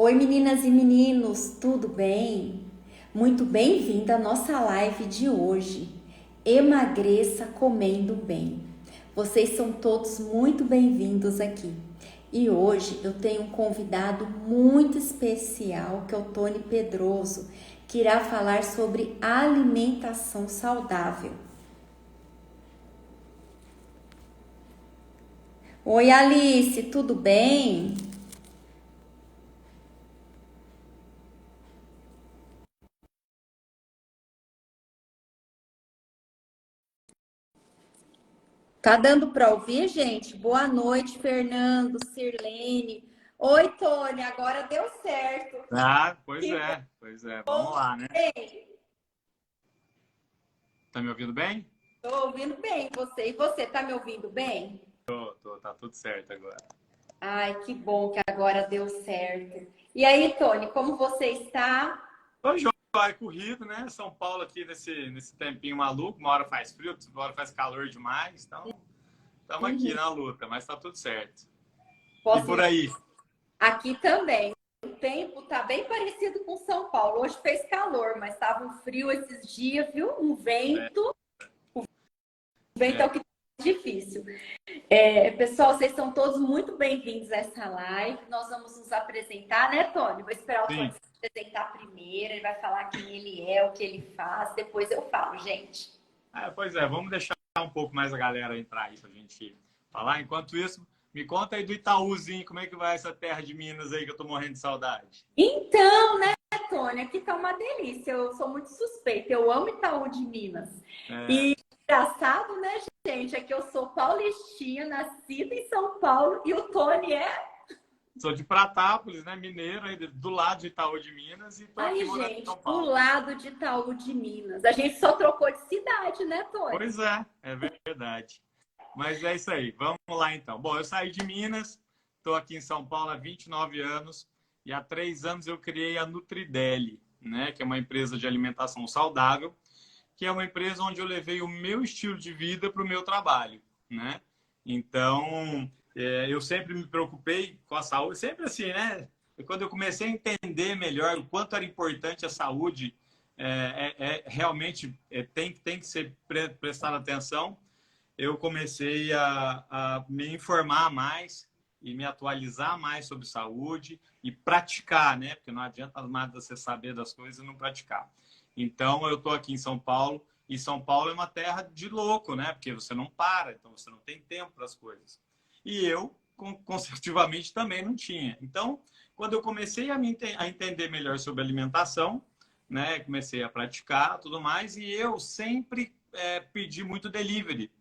Oi, meninas e meninos, tudo bem? Muito bem-vindo à nossa live de hoje. Emagreça comendo bem. Vocês são todos muito bem-vindos aqui. E hoje eu tenho um convidado muito especial, que é o Tony Pedroso, que irá falar sobre alimentação saudável. Oi, Alice, tudo bem? Tá dando para ouvir, gente? Boa noite, Fernando, Sirlene. Oi, Tony, agora deu certo. Ah, pois Que é, pois é. Vamos lá, né? bem. Tá me ouvindo bem? Tô ouvindo bem você. E você, tá me ouvindo bem? Tá tudo certo agora. Ai, que bom que agora deu certo. E aí, Tony, como você está? Hoje é corrido, né? São Paulo aqui nesse tempinho maluco. Uma hora faz frio, outra hora faz calor demais. Então, estamos aqui Uhum. na luta, mas tá tudo certo. E Posso por dizer, aí? aqui também. O tempo tá bem parecido com São Paulo. Hoje fez calor, mas estava um frio esses dias, viu? Um É, vento. O vento é é, o que tá difícil. Pessoal, vocês são todos muito bem-vindos a essa live. Nós vamos nos apresentar, né, Tony? Vou esperar o Tony sim. se apresentar primeiro. Ele vai falar quem ele é, o que ele faz. Depois eu falo, gente. Pois é, vamos deixar um pouco mais a galera entrar aí pra gente falar. Enquanto isso, me conta aí do Itaúzinho, como é que vai essa terra de Minas aí que eu tô morrendo de saudade? Então, né, Tony, aqui tá uma delícia. Eu sou muito suspeita. Eu amo Itaú de Minas. É, E engraçado, né, gente? É que eu sou paulistinha, nascida em São Paulo, e o Tony é. Sou de Pratápolis, né? Mineiro, aí do lado de Itaú de Minas, e tô aqui Ai, morando em gente, São do Paulo. lado de Itaú de Minas. A gente só trocou de cidade, né, Tony? Pois é verdade. Mas é isso aí, vamos lá então. Bom, eu saí de Minas, estou aqui em São Paulo há 29 anos, e há 3 anos eu criei a Nutrideli, né? Que é uma empresa de alimentação saudável, que é uma empresa onde eu levei o meu estilo de vida para o meu trabalho, né? Então, eu sempre me preocupei com a saúde, sempre assim, né? E quando eu comecei a entender melhor o quanto era importante a saúde, realmente tem que ser prestar atenção, eu comecei a me informar mais e me atualizar mais sobre saúde e praticar, né? Porque não adianta nada você saber das coisas e não praticar. Então, eu estou aqui em São Paulo, e São Paulo é uma terra de louco, né? Porque você não para, então você não tem tempo para as coisas. E eu, consecutivamente, também não tinha. Então, quando eu comecei a entender melhor sobre alimentação, né? Comecei a praticar tudo mais, e eu sempre pedi muito delivery.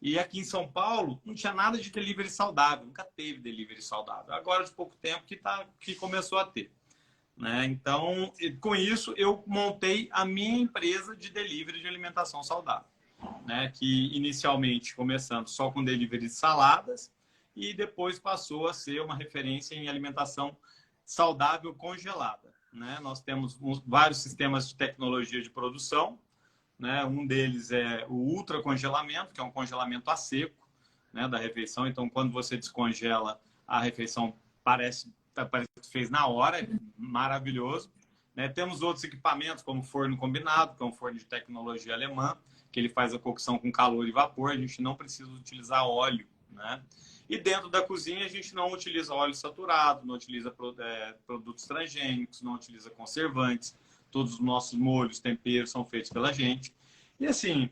E aqui em São Paulo não tinha nada de delivery saudável, nunca teve delivery saudável. Agora de pouco tempo que começou a ter, né? Então, com isso eu montei a minha empresa de delivery de alimentação saudável, né? Que inicialmente começando só com delivery de saladas e depois passou a ser uma referência em alimentação saudável congelada, né? Nós temos vários sistemas de tecnologia de produção, né? Um deles é o ultracongelamento, que é um congelamento a seco, né, da refeição. Então, quando você descongela a refeição, parece que fez na hora, é maravilhoso. Né? Temos outros equipamentos, como forno combinado, que é um forno de tecnologia alemã, que ele faz a cocção com calor e vapor. A gente não precisa utilizar óleo, né? E dentro da cozinha, a gente não utiliza óleo saturado, não utiliza produtos transgênicos, não utiliza conservantes. Todos os nossos molhos, temperos são feitos pela gente. E assim,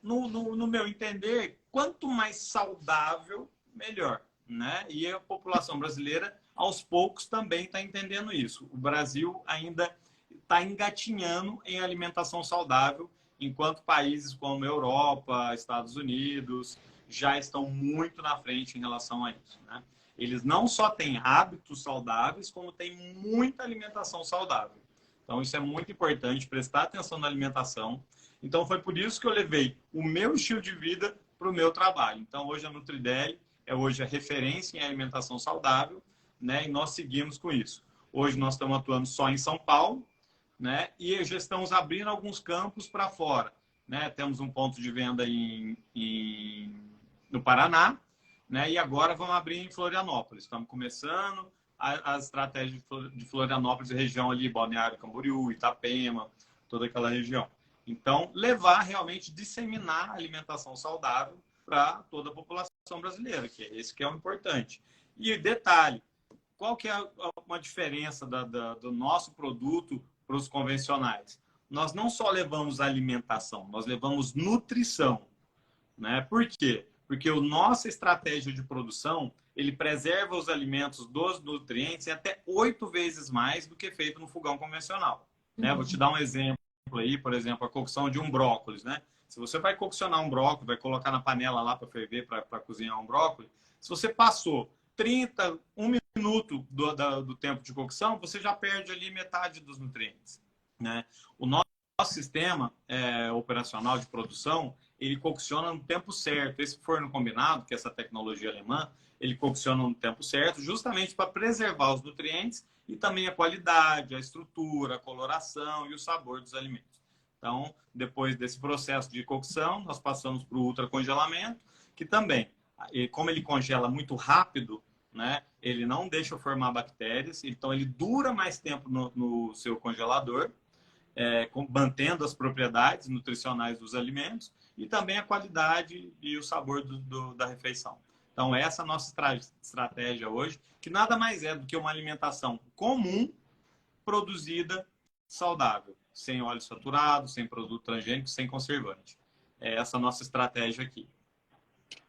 no meu entender, quanto mais saudável, melhor, né? E a população brasileira, aos poucos, também está entendendo isso. O Brasil ainda está engatinhando em alimentação saudável, enquanto países como Europa, Estados Unidos já estão muito na frente em relação a isso, né? Eles não só têm hábitos saudáveis, como têm muita alimentação saudável. Então, isso é muito importante, prestar atenção na alimentação. Então, foi por isso que eu levei o meu estilo de vida para o meu trabalho. Então, hoje a Nutrideli é hoje a referência em alimentação saudável, né? E nós seguimos com isso. Hoje nós estamos atuando só em São Paulo, né? E já estamos abrindo alguns campos para fora, né? Temos um ponto de venda no Paraná, né? E agora vamos abrir em Florianópolis. Estamos começando, as estratégias de Florianópolis e região ali, Balneário Camboriú, Itapema, toda aquela região. Então, levar realmente, disseminar a alimentação saudável para toda a população brasileira, que é esse que é o importante. E detalhe, qual que é uma diferença do nosso produto para os convencionais? Nós não só levamos alimentação, nós levamos nutrição, né? Por quê? Porque a nossa estratégia de produção, ele preserva os alimentos dos nutrientes em até 8 vezes mais do que feito no fogão convencional, né? Vou te dar um exemplo aí, por exemplo, a cocção de um brócolis, né? Se você vai coccionar um brócolis, vai colocar na panela lá para ferver, para cozinhar um brócolis, se você passou 1 minuto do tempo de cocção, você já perde ali metade dos nutrientes, né? O nosso sistema operacional de produção, ele cocciona no tempo certo. Esse forno combinado, que é essa tecnologia alemã, ele cocciona no tempo certo, justamente para preservar os nutrientes e também a qualidade, a estrutura, a coloração e o sabor dos alimentos. Então, depois desse processo de cocção, nós passamos para o ultracongelamento, que também, como ele congela muito rápido, né, ele não deixa formar bactérias, então ele dura mais tempo no seu congelador, mantendo as propriedades nutricionais dos alimentos e também a qualidade e o sabor da refeição. Então, essa é a nossa estratégia hoje, que nada mais é do que uma alimentação comum, produzida, saudável, sem óleo saturado, sem produto transgênico, sem conservante. É essa a nossa estratégia aqui.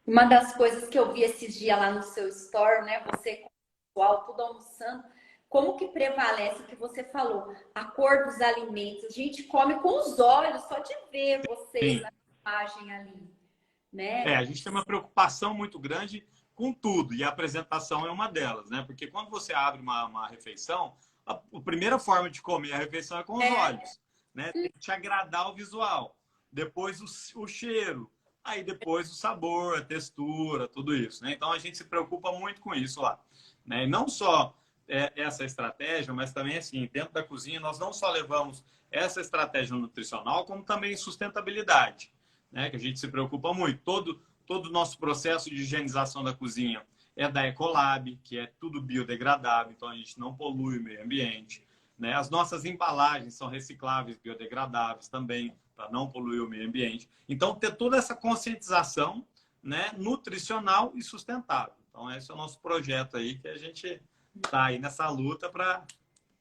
Uma das coisas que eu vi esses dias lá no seu store, né? Você com o pessoal, tudo almoçando, como que prevalece o que você falou? A cor dos alimentos. A gente come com os olhos, só de ver vocês Sim. na imagem ali, né? A gente tem uma preocupação muito grande com tudo, e a apresentação é uma delas, né? Porque quando você abre uma refeição, a primeira forma de comer a refeição é com os olhos, né? Tem que te agradar o visual, depois o cheiro, aí depois o sabor, a textura, tudo isso, né? Então a gente se preocupa muito com isso lá, né? E não só essa estratégia, mas também assim, dentro da cozinha nós não só levamos essa estratégia nutricional, como também sustentabilidade, né, que a gente se preocupa muito. Todo o nosso processo de higienização da cozinha é da Ecolab, que é tudo biodegradável, então a gente não polui o meio ambiente, né? As nossas embalagens são recicláveis, biodegradáveis também, para não poluir o meio ambiente. Então, ter toda essa conscientização, né, nutricional e sustentável. Então, esse é o nosso projeto aí, que a gente está aí nessa luta para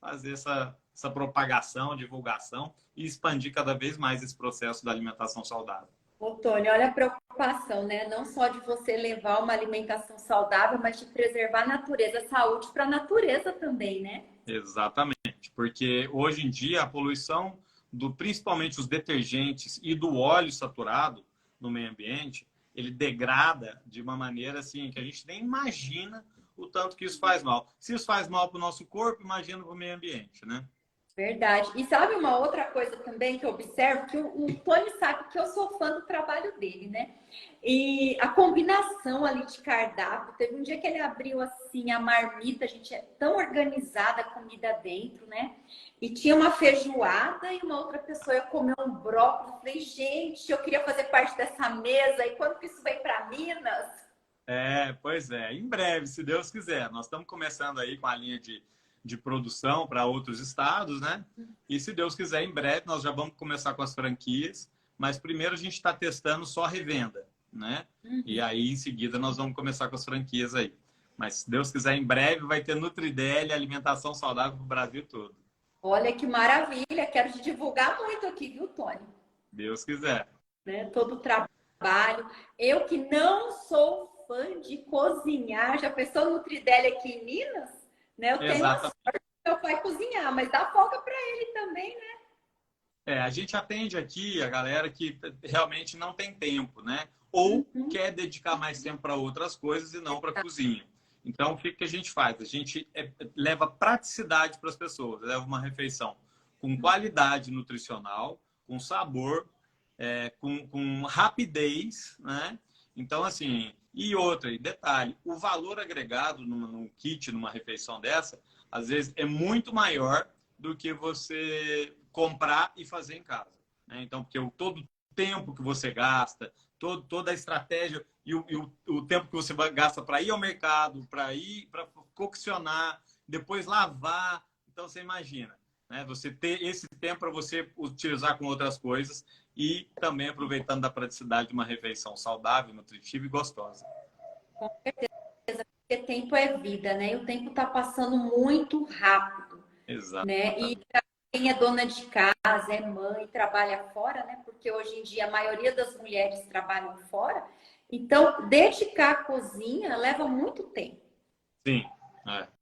fazer essa propagação, divulgação e expandir cada vez mais esse processo da alimentação saudável. Ô, Tony, olha a preocupação, né? Não só de você levar uma alimentação saudável, mas de preservar a natureza, a saúde para a natureza também, né? Exatamente, porque hoje em dia a poluição principalmente os detergentes e do óleo saturado no meio ambiente, ele degrada de uma maneira assim que a gente nem imagina o tanto que isso faz mal. Se isso faz mal para o nosso corpo, imagina para o meio ambiente, né? Verdade. E sabe uma outra coisa também que eu observo? Que o Tony sabe que eu sou fã do trabalho dele, né? E a combinação ali de cardápio. Teve um dia que ele abriu assim a marmita, a gente é tão organizada, a comida dentro, né? E tinha uma feijoada e uma outra pessoa ia comer um brócolis. Eu falei, gente, eu queria fazer parte dessa mesa. E quando que isso vem para Minas? Pois é. Em breve, se Deus quiser. Nós estamos começando aí com a linha de produção para outros estados, né? E se Deus quiser, em breve nós já vamos começar com as franquias, mas primeiro a gente está testando só revenda, né? E aí em seguida nós vamos começar com as franquias aí. Mas se Deus quiser, em breve vai ter Nutrideli, alimentação saudável para o Brasil todo. Olha que maravilha, quero te divulgar muito aqui, viu, Tony? Deus quiser. Né? Todo o trabalho. Eu que não sou fã de cozinhar, já pensou Nutrideli aqui em Minas? Né? Eu tenho a sorte do meu pai cozinhar, mas dá folga para ele também, né? A gente atende aqui a galera que realmente não tem tempo, né? Ou quer dedicar mais tempo para outras coisas e não para a cozinha. Então, o que a gente faz? A gente leva praticidade para as pessoas, leva uma refeição com qualidade nutricional, com sabor, com rapidez, né? Então, assim, e outra, e detalhe, o valor agregado num kit, numa refeição dessa, às vezes é muito maior do que você comprar e fazer em casa, né? Então, porque todo o tempo que você gasta, toda a estratégia e o tempo que você gasta para ir ao mercado, para coccionar, depois lavar. Então, você imagina, né? Você ter esse tempo para você utilizar com outras coisas e também aproveitando da praticidade de uma refeição saudável, nutritiva e gostosa. Com certeza, porque tempo é vida, né? E o tempo está passando muito rápido, né? E Exatamente. pra quem é dona de casa, é mãe, trabalha fora, né? Porque hoje em dia a maioria das mulheres trabalham fora. Então, dedicar a cozinha leva muito tempo. Sim,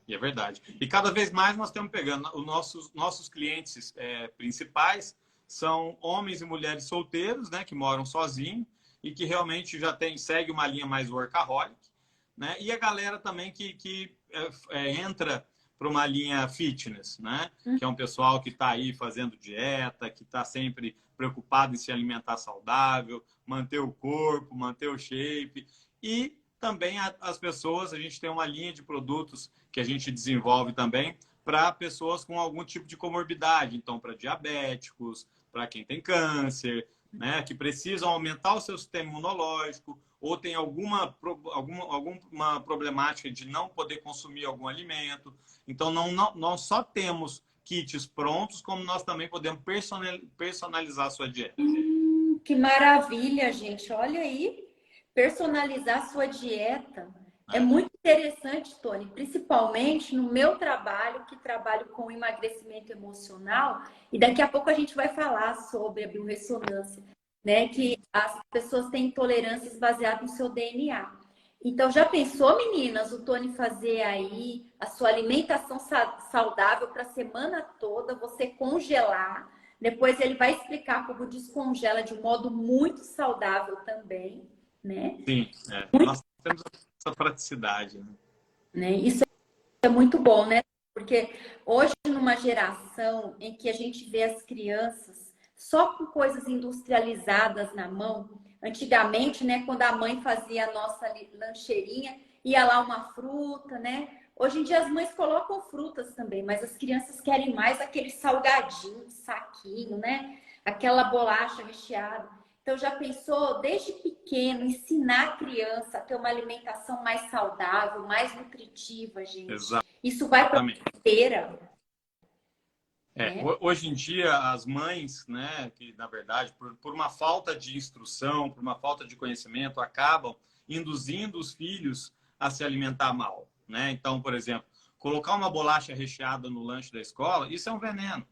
e é verdade. E cada vez mais nós estamos pegando os nossos clientes principais são homens e mulheres solteiros, né, que moram sozinhos e que realmente segue uma linha mais workaholic, né? E a galera também que entra para uma linha fitness, né? Que é um pessoal que está aí fazendo dieta, que está sempre preocupado em se alimentar saudável, manter o corpo, manter o shape. E também as pessoas, a gente tem uma linha de produtos que a gente desenvolve também para pessoas com algum tipo de comorbidade. Então, para diabéticos, para quem tem câncer, né, que precisam aumentar o seu sistema imunológico ou tem alguma problemática de não poder consumir algum alimento. Então, não só temos kits prontos, como nós também podemos personalizar a sua dieta. Que maravilha, gente. Olha aí, personalizar a sua dieta. É muito interessante, Tony, principalmente no meu trabalho, que trabalho com emagrecimento emocional, e daqui a pouco a gente vai falar sobre a biorressonância, né? Que as pessoas têm intolerâncias baseadas no seu DNA. Então, já pensou, meninas, o Tony fazer aí a sua alimentação saudável para a semana toda, você congelar, depois ele vai explicar como descongela de um modo muito saudável também, né? Sim, nós temos essa praticidade, né? Isso é muito bom, né? Porque hoje, numa geração em que a gente vê as crianças só com coisas industrializadas na mão, antigamente, né, quando a mãe fazia a nossa lancheirinha, ia lá uma fruta, né? Hoje em dia as mães colocam frutas também, mas as crianças querem mais aquele salgadinho, saquinho, né? Aquela bolacha recheada. Então, já pensou, desde pequeno, ensinar a criança a ter uma alimentação mais saudável, mais nutritiva, gente? Isso vai para a vida inteira. Hoje em dia, as mães, né, que na verdade, por uma falta de instrução, por uma falta de conhecimento, acabam induzindo os filhos a se alimentar mal, né? Então, por exemplo, colocar uma bolacha recheada no lanche da escola, isso é um veneno,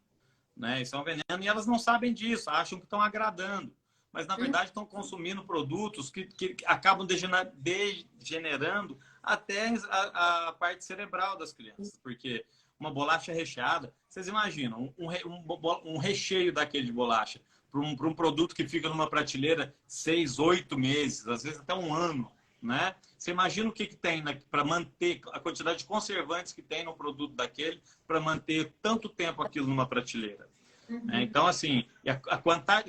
né? Isso é um veneno e elas não sabem disso, acham que estão agradando. Mas, na verdade, estão consumindo produtos que acabam degenerando até a parte cerebral das crianças. Porque uma bolacha recheada, vocês imaginam, um recheio daquele de bolacha para um produto que fica numa prateleira 6, 8 meses, às vezes até um ano, né? Você imagina o que tem para manter a quantidade de conservantes que tem no produto daquele para manter tanto tempo aquilo numa prateleira. Então, assim, a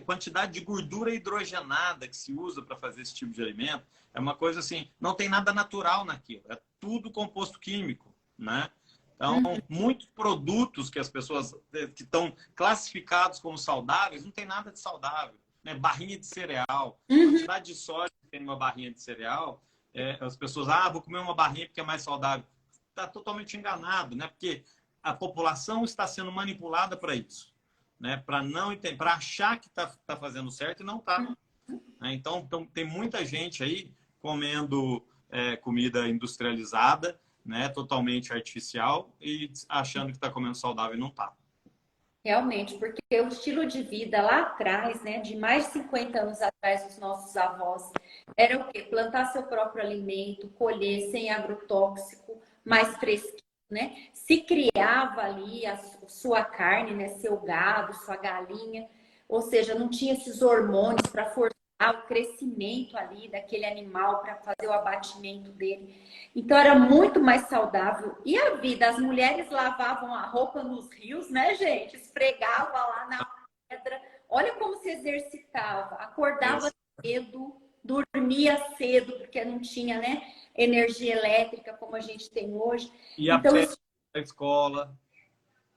quantidade de gordura hidrogenada que se usa para fazer esse tipo de alimento é uma coisa assim, não tem nada natural naquilo, é tudo composto químico, né? Então, muitos produtos que as pessoas que estão classificados como saudáveis, não tem nada de saudável, né? Barrinha de cereal, a quantidade de sódio que tem numa barrinha de cereal, as pessoas, vou comer uma barrinha porque é mais saudável. Está totalmente enganado, né? Porque a população está sendo manipulada para isso, né? Para achar que está fazendo certo e não está. Então, tem muita gente aí comendo comida industrializada, né? Totalmente artificial e achando que está comendo saudável e não está. Realmente, porque o estilo de vida lá atrás, né, de mais de 50 anos atrás, os nossos avós, era o quê? Plantar seu próprio alimento, colher sem agrotóxico, mais fresquinho, né? Se criava ali a sua carne, né, seu gado, sua galinha, ou seja, não tinha esses hormônios para forçar o crescimento ali daquele animal para fazer o abatimento dele. Então era muito mais saudável. E a vida, as mulheres lavavam a roupa nos rios, né, gente? Esfregava lá na pedra. Olha como se exercitava. Acordava cedo, dormia cedo, porque não tinha, né, energia elétrica como a gente tem hoje. E então, a escola.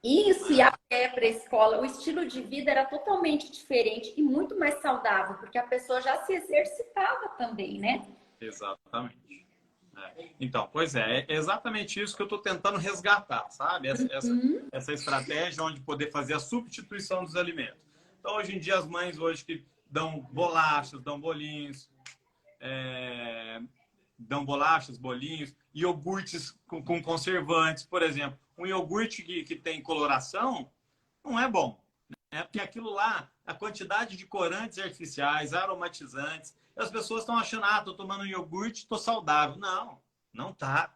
Isso, e a pé para a escola. O estilo de vida era totalmente diferente e muito mais saudável, porque a pessoa já se exercitava também, né? Exatamente. Então, pois é exatamente isso que eu estou tentando resgatar, sabe? Essa estratégia onde poder fazer a substituição dos alimentos. Então, hoje em dia, as mães hoje que dão bolachas, dão bolinhos, dão bolachas, bolinhos, iogurtes com conservantes, por exemplo. Um iogurte que tem coloração não é bom, né? Porque aquilo lá, a quantidade de corantes artificiais, aromatizantes, as pessoas estão achando, estou tomando um iogurte, estou saudável. Não, não tá.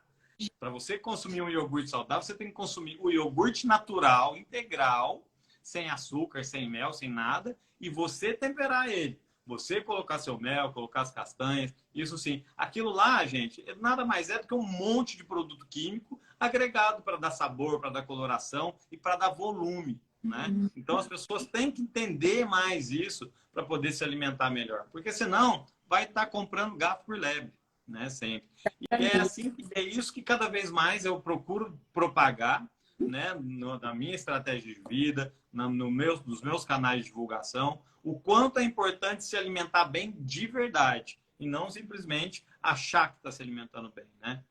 Para você consumir um iogurte saudável, você tem que consumir o iogurte natural, integral, sem açúcar, sem mel, sem nada, e você temperar ele. Você colocar seu mel, colocar as castanhas, isso sim. Aquilo lá, gente, nada mais é do que um monte de produto químico agregado para dar sabor, para dar coloração e para dar volume, né? Então as pessoas têm que entender mais isso para poder se alimentar melhor, porque senão vai estar comprando gato por lebre, né? Sempre. E é assim, é isso que cada vez mais eu procuro propagar, né? Na minha estratégia de vida, nos meus canais de divulgação, o quanto é importante se alimentar bem de verdade e não simplesmente achar que está se alimentando bem, né?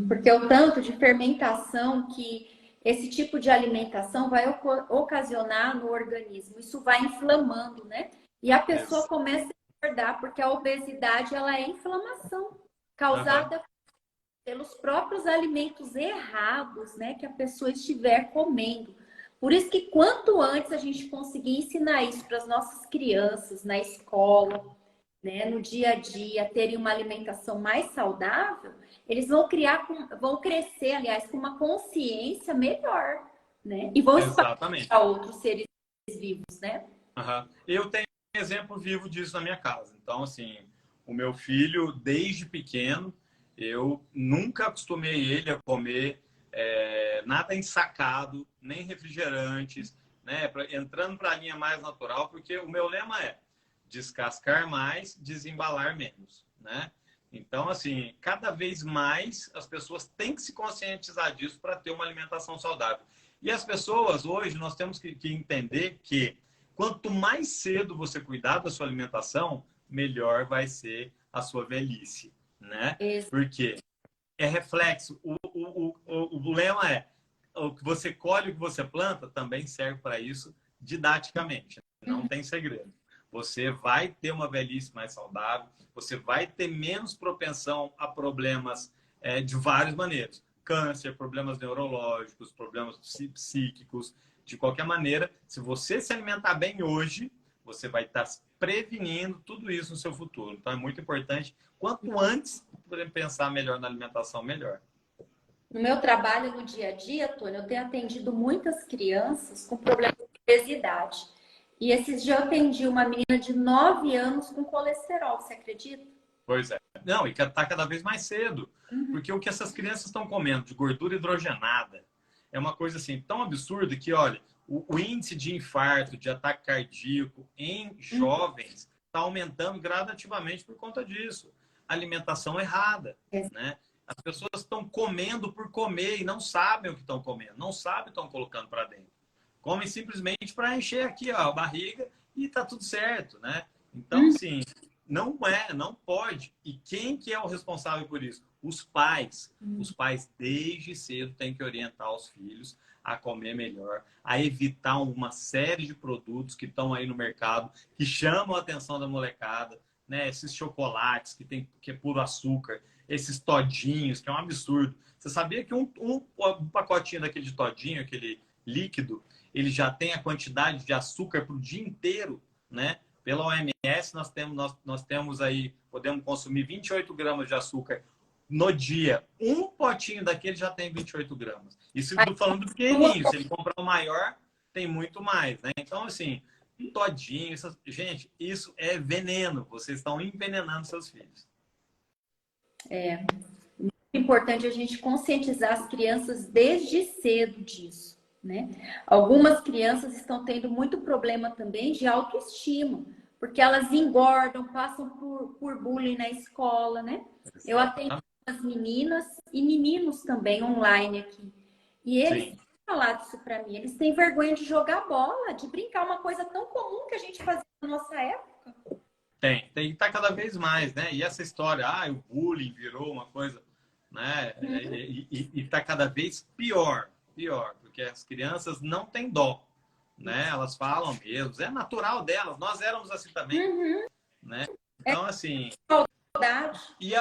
Porque o tanto de fermentação que esse tipo de alimentação vai ocasionar no organismo, isso vai inflamando, né? E a pessoa começa a engordar, porque a obesidade ela é inflamação causada pelos próprios alimentos errados, né, que a pessoa estiver comendo. Por isso que quanto antes a gente conseguir ensinar isso para as nossas crianças na escola, né, no dia a dia, terem uma alimentação mais saudável, eles vão crescer, aliás, com uma consciência melhor, né? E vão espalhar para outros seres vivos, né? Eu tenho um exemplo vivo disso na minha casa. Então, assim, o meu filho, desde pequeno, eu nunca acostumei ele a comer nada ensacado, nem refrigerantes, né? Entrando para a linha mais natural, porque o meu lema é descascar mais, desembalar menos, né? Então, assim, cada vez mais as pessoas têm que se conscientizar disso para ter uma alimentação saudável. E as pessoas, hoje, nós temos que entender que quanto mais cedo você cuidar da sua alimentação, melhor vai ser a sua velhice, né? Porque é reflexo. O lema é o que você colhe, o que você planta, também serve para isso didaticamente. Não tem segredo. Você vai ter uma velhice mais saudável, você vai ter menos propensão a problemas de várias maneiras. Câncer, problemas neurológicos, problemas psíquicos. De qualquer maneira, se você se alimentar bem hoje, você vai estar prevenindo tudo isso no seu futuro. Então, é muito importante, quanto antes pensar melhor na alimentação, melhor. No meu trabalho, no dia a dia, Tony, eu tenho atendido muitas crianças com problemas de obesidade. E esses dias eu atendi uma menina de 9 anos com colesterol, você acredita? Pois é. Não, e está cada vez mais cedo. Porque o que essas crianças estão comendo de gordura hidrogenada é uma coisa assim tão absurda que, olha, o índice de infarto, de ataque cardíaco em jovens está aumentando gradativamente por conta disso. Alimentação errada, né? As pessoas estão comendo por comer e não sabem o que estão comendo, não sabem o que estão colocando para dentro. Comem simplesmente para encher aqui a barriga e tá tudo certo, né? Então, assim, não pode. E quem que é o responsável por isso? Os pais. Os pais, desde cedo, têm que orientar os filhos a comer melhor, a evitar uma série de produtos que estão aí no mercado, que chamam a atenção da molecada, né? Esses chocolates que é puro açúcar, esses todinhos, que é um absurdo. Você sabia que um pacotinho daquele de todinho, aquele líquido, ele já tem a quantidade de açúcar para o dia inteiro, né? Pela OMS, nós temos aí, podemos consumir 28 gramas de açúcar no dia. Um potinho daquele já tem 28 gramas. Isso eu estou falando do pequenininho. Se ele comprar o maior, tem muito mais, né? Então, assim, todinho, gente, isso é veneno. Vocês estão envenenando seus filhos. É importante a gente conscientizar as crianças desde cedo disso, né? Algumas crianças estão tendo muito problema também de autoestima, porque elas engordam, passam por bullying na escola, né? Eu atendo as meninas e meninos também online aqui. E eles têm falado isso para mim. Eles têm vergonha de jogar bola, de brincar, uma coisa tão comum que a gente fazia na nossa época. Tem, tá cada vez mais, né? E essa história, o bullying virou uma coisa, né? E tá cada vez pior, porque as crianças não têm dó, né? Elas falam mesmo, é natural delas, nós éramos assim também, né? Então, assim, Saudade. e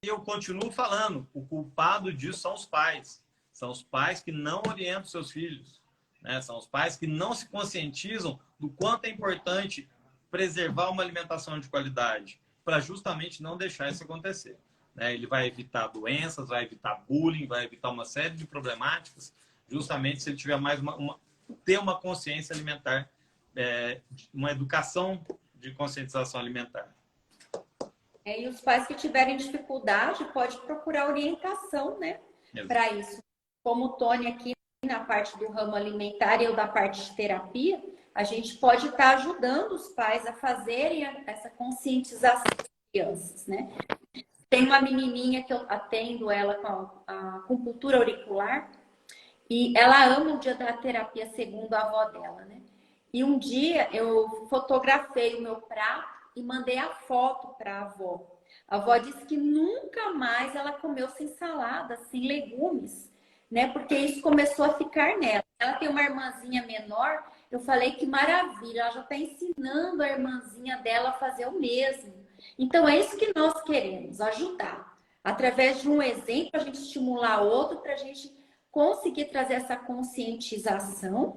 eu continuo falando, o culpado disso são os pais. São os pais que não orientam seus filhos, né? São os pais que não se conscientizam do quanto é importante preservar uma alimentação de qualidade para justamente não deixar isso acontecer, né? Ele vai evitar doenças, vai evitar bullying, vai evitar uma série de problemáticas, justamente se ele tiver mais ter uma consciência alimentar, uma educação de conscientização alimentar. E os pais que tiverem dificuldade pode procurar orientação, né, para isso. Como o Tony aqui na parte do ramo alimentar e eu da parte de terapia, a gente pode estar ajudando os pais a fazerem essa conscientização das crianças, né? Tem uma menininha que eu atendo ela com a acupuntura auricular e ela ama o dia da terapia segundo a avó dela, né? E um dia eu fotografei o meu prato e mandei a foto para a avó. A avó disse que nunca mais ela comeu sem salada, sem legumes, né? Porque isso começou a ficar nela. Ela tem uma irmãzinha menor, eu falei que maravilha, ela já está ensinando a irmãzinha dela a fazer o mesmo. Então é isso que nós queremos, ajudar. Através de um exemplo, a gente estimular outro para a gente conseguir trazer essa conscientização,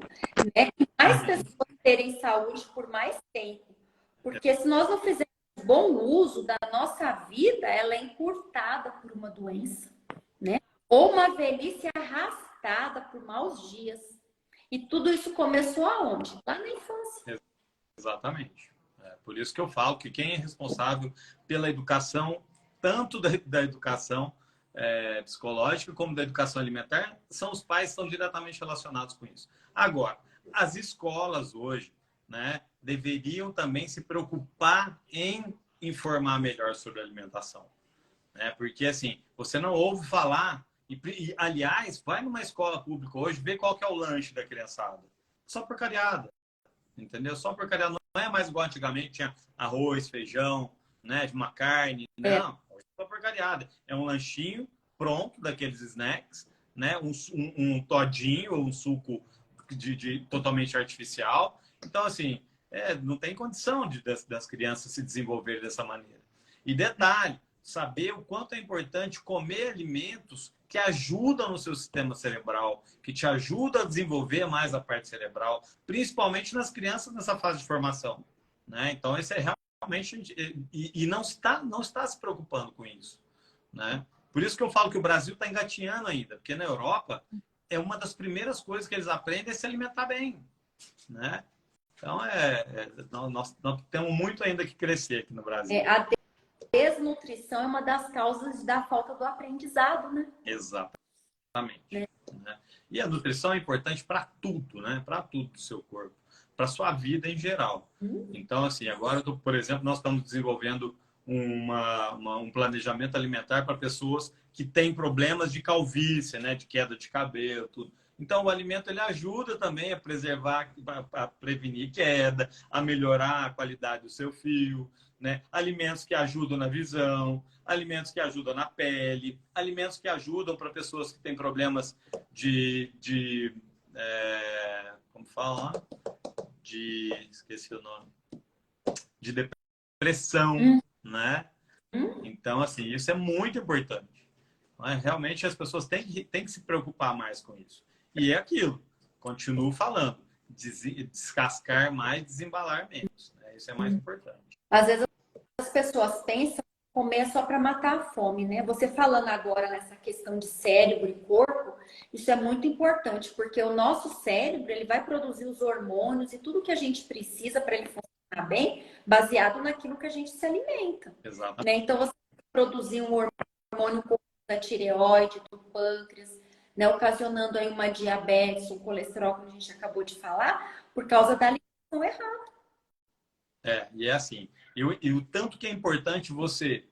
né? Que mais pessoas terem saúde por mais tempo. Porque se nós não fizermos bom uso da nossa vida, ela é encurtada por uma doença, né? Ou uma velhice arrastada por maus dias. E tudo isso começou aonde? Lá na infância. Exatamente. Por isso que eu falo que quem é responsável pela educação, tanto da educação psicológica como da educação alimentar, são os pais que estão diretamente relacionados com isso. Agora, as escolas hoje, né, deveriam também se preocupar em informar melhor sobre alimentação, né? Porque assim, você não ouve falar aliás, vai numa escola pública hoje, vê qual que é o lanche da criançada. Só porcariada, entendeu? Só porcariada. Não é mais igual antigamente, tinha arroz, feijão, né, de uma carne. Não, hoje é só porcariada. É um lanchinho pronto daqueles snacks, né? Um todinho ou um suco totalmente artificial. Então, assim, não tem condição das crianças se desenvolverem dessa maneira. E detalhe, saber o quanto é importante comer alimentos que ajudam no seu sistema cerebral, que te ajudam a desenvolver mais a parte cerebral, principalmente nas crianças nessa fase de formação, né? Então, isso é realmente... E não está se preocupando com isso, né? Por isso que eu falo que o Brasil está engatinhando ainda, porque na Europa é uma das primeiras coisas que eles aprendem é se alimentar bem, né? Então, nós temos muito ainda que crescer aqui no Brasil. A desnutrição é uma das causas da falta do aprendizado, né? Exatamente. Né? E a nutrição é importante para tudo, né? Para tudo do seu corpo, para sua vida em geral. Então, assim, agora, por exemplo, nós estamos desenvolvendo um planejamento alimentar para pessoas que têm problemas de calvície, né? De queda de cabelo, tudo. Então, o alimento ele ajuda também a preservar, a prevenir queda, a melhorar a qualidade do seu fio, né? Alimentos que ajudam na visão, alimentos que ajudam na pele, alimentos que ajudam para pessoas que têm problemas como fala? Esqueci o nome. De depressão, né? Então, assim, isso é muito importante. Realmente, as pessoas têm que se preocupar mais com isso. E é aquilo, continuo falando, descascar mais, desembalar menos, né? Isso é mais importante. Às vezes as pessoas pensam comer só para matar a fome, né? Você falando agora nessa questão de cérebro e corpo, isso é muito importante, porque o nosso cérebro, ele vai produzir os hormônios e tudo que a gente precisa para ele funcionar bem, baseado naquilo que a gente se alimenta. Exatamente. Né? Então, você produzir um hormônio da tireoide, do pâncreas, né? Ocasionando aí uma diabetes, um colesterol, que a gente acabou de falar, por causa da alimentação errada. E é assim, e o tanto que é importante você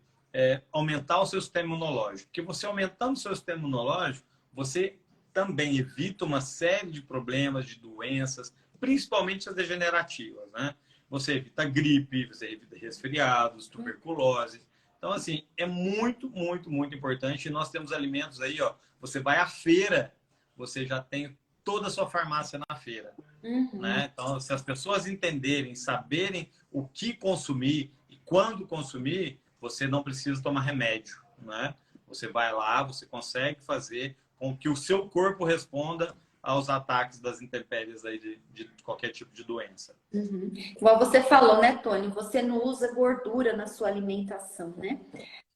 aumentar o seu sistema imunológico. Porque você aumentando o seu sistema imunológico, você também evita uma série de problemas, de doenças, principalmente as degenerativas, né? você evita gripe, você evita resfriados, tuberculose. Então, assim, é muito, muito, muito importante. E nós temos alimentos aí, ó. Você vai à feira, você já tem toda a sua farmácia na feira. Né? Então, se as pessoas entenderem, saberem o que consumir e quando consumir, você não precisa tomar remédio. Né? Você vai lá, você consegue fazer com que o seu corpo responda aos ataques das intempéries aí de qualquer tipo de doença. Igual você falou, né, Tony? Você não usa gordura na sua alimentação, né?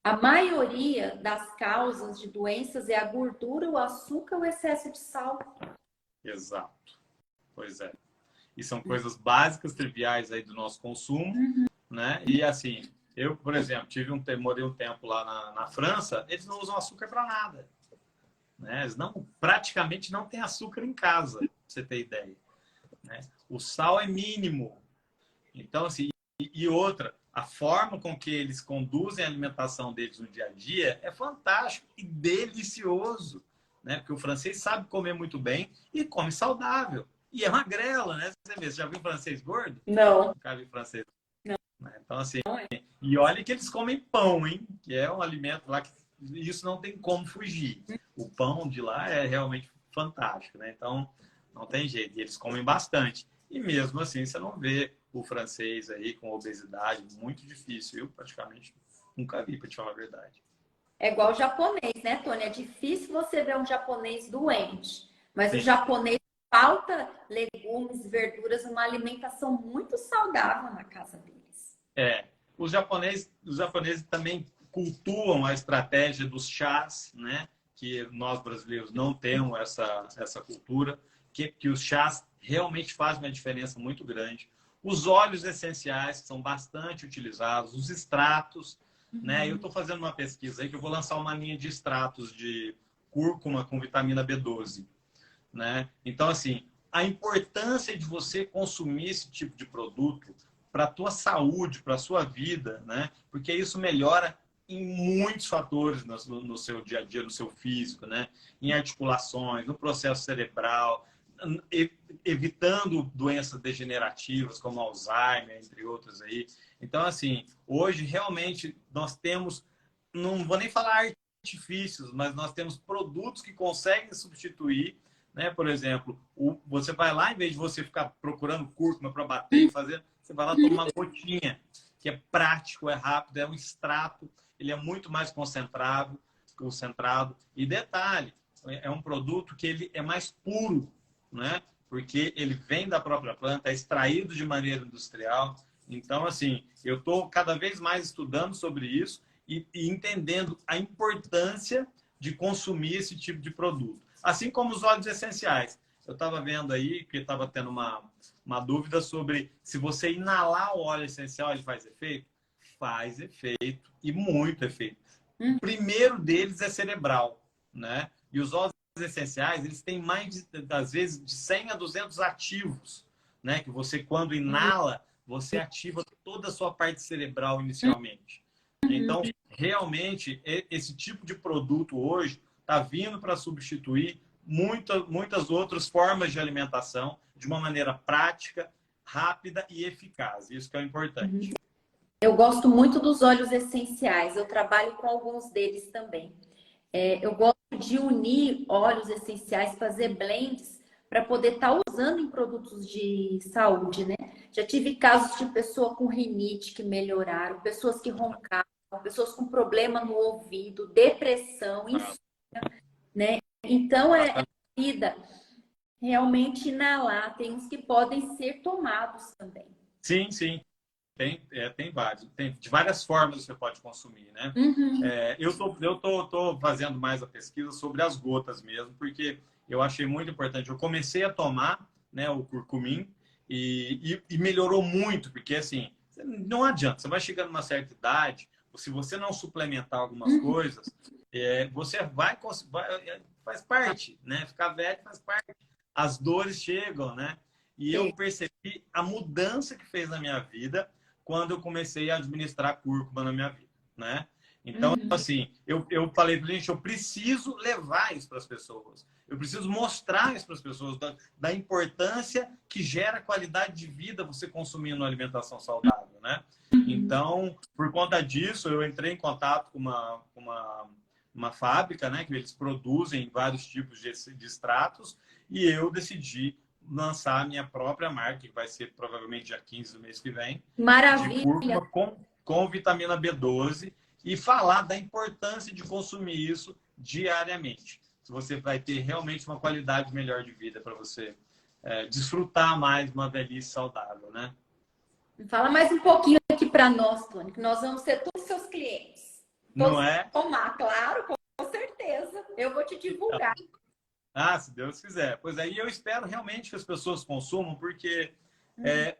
A maioria das causas de doenças é a gordura, o açúcar, o excesso de sal. Exato. Pois é. E são coisas básicas, triviais aí do nosso consumo, né? E assim, eu, por exemplo, morei um tempo lá na França, eles não usam açúcar para nada. Né? Eles praticamente não têm açúcar em casa, pra você ter ideia. Né? O sal é mínimo. Então, assim, e outra, a forma com que eles conduzem a alimentação deles no dia a dia é fantástico e delicioso. Né? Porque o francês sabe comer muito bem e come saudável. E é magrela, né? Você já viu francês gordo? Não. Nunca vi francês. Não. Então, assim, e olha que eles comem pão, hein? Que é um alimento lá que isso não tem como fugir. O pão de lá é realmente fantástico, né? Então, não tem jeito. E eles comem bastante. E mesmo assim, você não vê o francês aí com obesidade. Muito difícil. Eu praticamente nunca vi, para te falar a verdade. É igual o japonês, né, Tony? É difícil você ver um japonês doente. Mas Sim. o japonês falta legumes, verduras, uma alimentação muito saudável na casa deles. Os japoneses também cultuam a estratégia dos chás, né? Que nós brasileiros não temos essa cultura, que os chás realmente fazem uma diferença muito grande. Os óleos essenciais, que são bastante utilizados, os extratos, né? Eu estou fazendo uma pesquisa aí que eu vou lançar uma linha de extratos de cúrcuma com vitamina B12. Né? Então, assim, a importância de você consumir esse tipo de produto para a tua saúde, para a sua vida, né? Porque isso melhora em muitos fatores no seu dia a dia, no seu físico, né? Em articulações, no processo cerebral, evitando doenças degenerativas como Alzheimer, entre outras aí. Então, assim, hoje realmente nós temos, não vou nem falar artifícios, mas nós temos produtos que conseguem substituir, né? Por exemplo, você vai lá, em vez de você ficar procurando cúrcuma para bater e fazer, você vai lá tomar uma gotinha, que é prático, é rápido, é um extrato, ele é muito mais concentrado. E detalhe, é um produto que ele é mais puro, né? Porque ele vem da própria planta, é extraído de maneira industrial. Então, assim, eu estou cada vez mais estudando sobre isso e entendendo a importância de consumir esse tipo de produto. Assim como os óleos essenciais. Eu estava vendo aí que estava tendo uma dúvida sobre se você inalar o óleo essencial, ele faz efeito? Faz efeito, e muito efeito. O primeiro deles é cerebral, né? E os óleos essenciais, eles têm mais, às vezes, de 100 a 200 ativos, né? Que você, quando inala, você ativa toda a sua parte cerebral inicialmente. Então, realmente, esse tipo de produto hoje está vindo para substituir muitas outras formas de alimentação de uma maneira prática, rápida e eficaz. Isso que é importante. Eu gosto muito dos óleos essenciais. Eu trabalho com alguns deles também. Eu gosto de unir óleos essenciais, fazer blends para poder estar usando em produtos de saúde, né? Já tive casos de pessoa com rinite que melhoraram, pessoas que roncavam, pessoas com problema no ouvido, depressão, insônia, né? Então, é vida. Realmente inalar, tem uns que podem ser tomados também. Sim, sim. Tem vários. Tem de várias formas você pode consumir, né? Eu tô fazendo mais a pesquisa sobre as gotas mesmo, porque eu achei muito importante. Eu comecei a tomar, né, o curcumim e melhorou muito, porque assim, não adianta. Você vai chegando numa certa idade, se você não suplementar algumas coisas, você faz parte, né? Ficar velho faz parte. As dores chegam, né? E eu percebi a mudança que fez na minha vida quando eu comecei a administrar cúrcuma na minha vida, né? Então, assim, eu falei para gente, eu preciso levar isso para as pessoas. Eu preciso mostrar isso para as pessoas, da importância que gera qualidade de vida você consumindo uma alimentação saudável, né? Então, por conta disso, eu entrei em contato com uma fábrica, né? Que eles produzem vários tipos de extratos, e eu decidi lançar a minha própria marca, que vai ser provavelmente dia 15 do mês que vem, de Maravilha. cúrcuma com vitamina B12, e falar da importância de consumir isso diariamente. Você vai ter realmente uma qualidade melhor de vida para você desfrutar mais de uma velhice saudável, né? Fala mais um pouquinho aqui para nós, Tony, que nós vamos ser todos seus clientes. Não Todos é? tomar, claro, com certeza. Eu vou te divulgar. Ah, se Deus quiser. Pois aí eu espero realmente que as pessoas consumam, porque é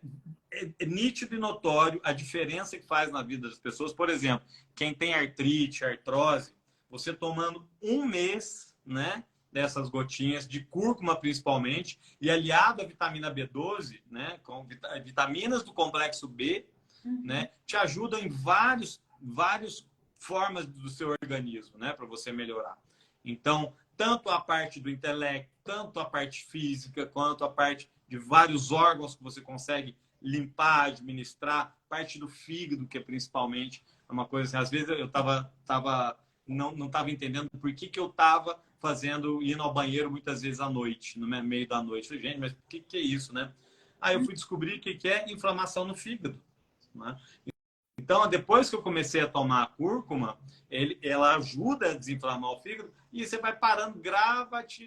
nítido e notório a diferença que faz na vida das pessoas. Por exemplo, quem tem artrite, artrose, você tomando um mês, né, dessas gotinhas de cúrcuma principalmente, e aliado à vitamina B12, né, com vitaminas do complexo B, né, te ajudam em vários formas do seu organismo, né, para você melhorar. Então, tanto a parte do intelecto, tanto a parte física, quanto a parte de vários órgãos que você consegue limpar, administrar, parte do fígado, que é principalmente uma coisa assim, às vezes eu não estava entendendo por que eu estava indo ao banheiro muitas vezes à noite, no meio da noite. Eu falei, gente, mas o que é isso, né? Aí eu fui descobrir que é inflamação no fígado, né? Então, depois que eu comecei a tomar a cúrcuma, ela ajuda a desinflamar o fígado e você vai parando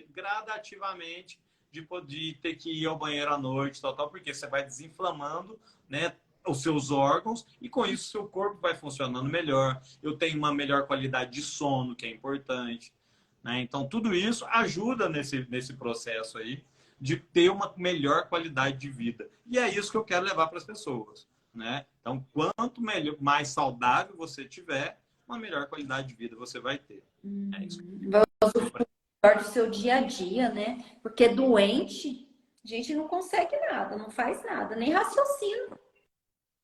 gradativamente de poder ter que ir ao banheiro à noite, porque você vai desinflamando, né, os seus órgãos e com isso seu corpo vai funcionando melhor. Eu tenho uma melhor qualidade de sono, que é importante, né? Então, tudo isso ajuda nesse processo aí de ter uma melhor qualidade de vida. E é isso que eu quero levar para as pessoas, né? Então, quanto mais saudável você tiver, uma melhor qualidade de vida você vai ter. É isso. Do seu dia a dia, né? Porque doente, a gente não consegue nada, não faz nada, nem raciocínio.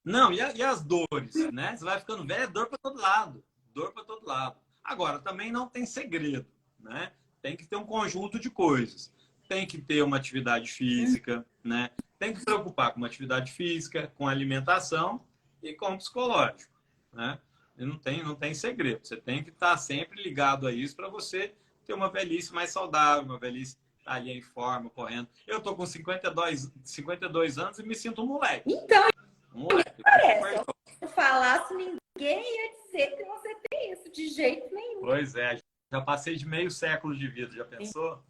Não, e as dores, né? Você vai ficando velho, é dor para todo lado. Dor para todo lado. Agora, também não tem segredo, né? Tem que ter um conjunto de coisas. Tem que ter uma atividade física, né? Tem que se preocupar com uma atividade física, com alimentação e com o psicológico, né? E não tem segredo. Você tem que estar sempre ligado a isso para você ter uma velhice mais saudável, uma velhice ali em forma, correndo. Eu tô com 52 anos e me sinto um moleque. Então, Um moleque. parece. Se eu falasse, ninguém ia dizer que você tem isso, de jeito nenhum. Pois é. Já passei de meio século de vida, já pensou?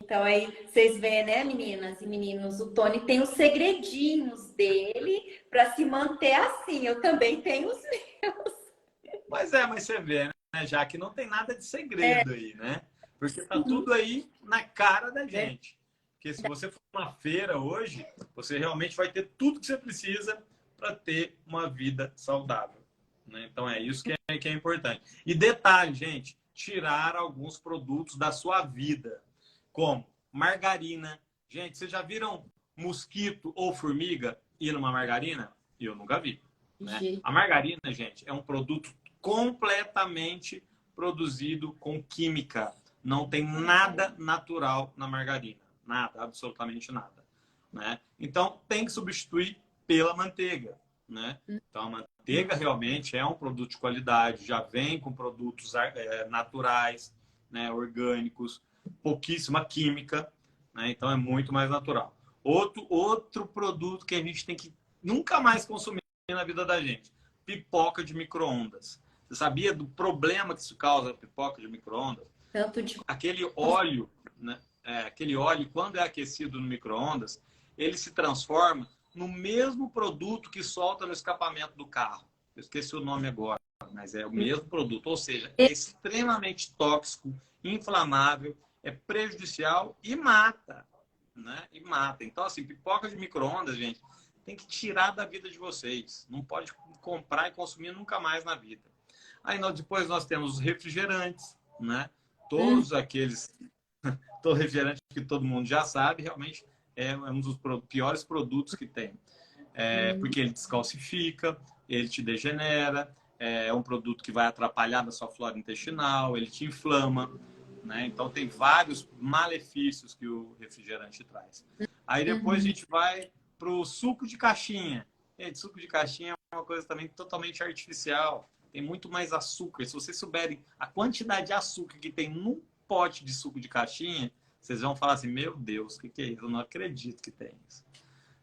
Então aí vocês veem, né, meninas e meninos, o Tony tem os segredinhos dele para se manter assim. Eu também tenho os meus. Mas você vê, né? Já que não tem nada de segredo aí, né? Porque tá tudo aí na cara da gente. Porque se você for numa feira hoje, você realmente vai ter tudo que você precisa para ter uma vida saudável, né? Então é isso que é importante. E detalhe, gente, tirar alguns produtos da sua vida, como margarina. Gente, vocês já viram mosquito ou formiga ir numa margarina? Eu nunca vi, né? A margarina, gente, é um produto completamente produzido com química. Não tem nada natural na margarina. Nada, absolutamente nada, né? Então, tem que substituir pela manteiga, né? Então, a manteiga realmente é um produto de qualidade, já vem com produtos naturais, né, orgânicos, pouquíssima química, né? Então, é muito mais natural. Outro produto que a gente tem que nunca mais consumir na vida da gente, pipoca de micro-ondas. Você sabia do problema que isso causa a pipoca de micro-ondas? Aquele óleo, né? Aquele óleo, quando é aquecido no micro-ondas, ele se transforma no mesmo produto que solta no escapamento do carro. Eu esqueci o nome agora, mas é o mesmo produto. Ou seja, é extremamente tóxico, inflamável, é prejudicial e mata, né? E mata. Então, assim, pipoca de micro-ondas, gente, tem que tirar da vida de vocês. Não pode comprar e consumir nunca mais na vida. Aí depois nós temos os refrigerantes, né? Todos aqueles... Todo refrigerante que todo mundo já sabe, realmente é um dos piores produtos que tem. Porque ele descalcifica, ele te degenera, é um produto que vai atrapalhar na sua flora intestinal, ele te inflama, né? Então tem vários malefícios que o refrigerante traz. Aí depois a gente vai para o suco de caixinha. Gente, suco de caixinha é uma coisa também totalmente artificial. Tem muito mais açúcar. Se vocês souberem a quantidade de açúcar que tem num pote de suco de caixinha, vocês vão falar assim, meu Deus, o que é isso? Eu não acredito que tem isso.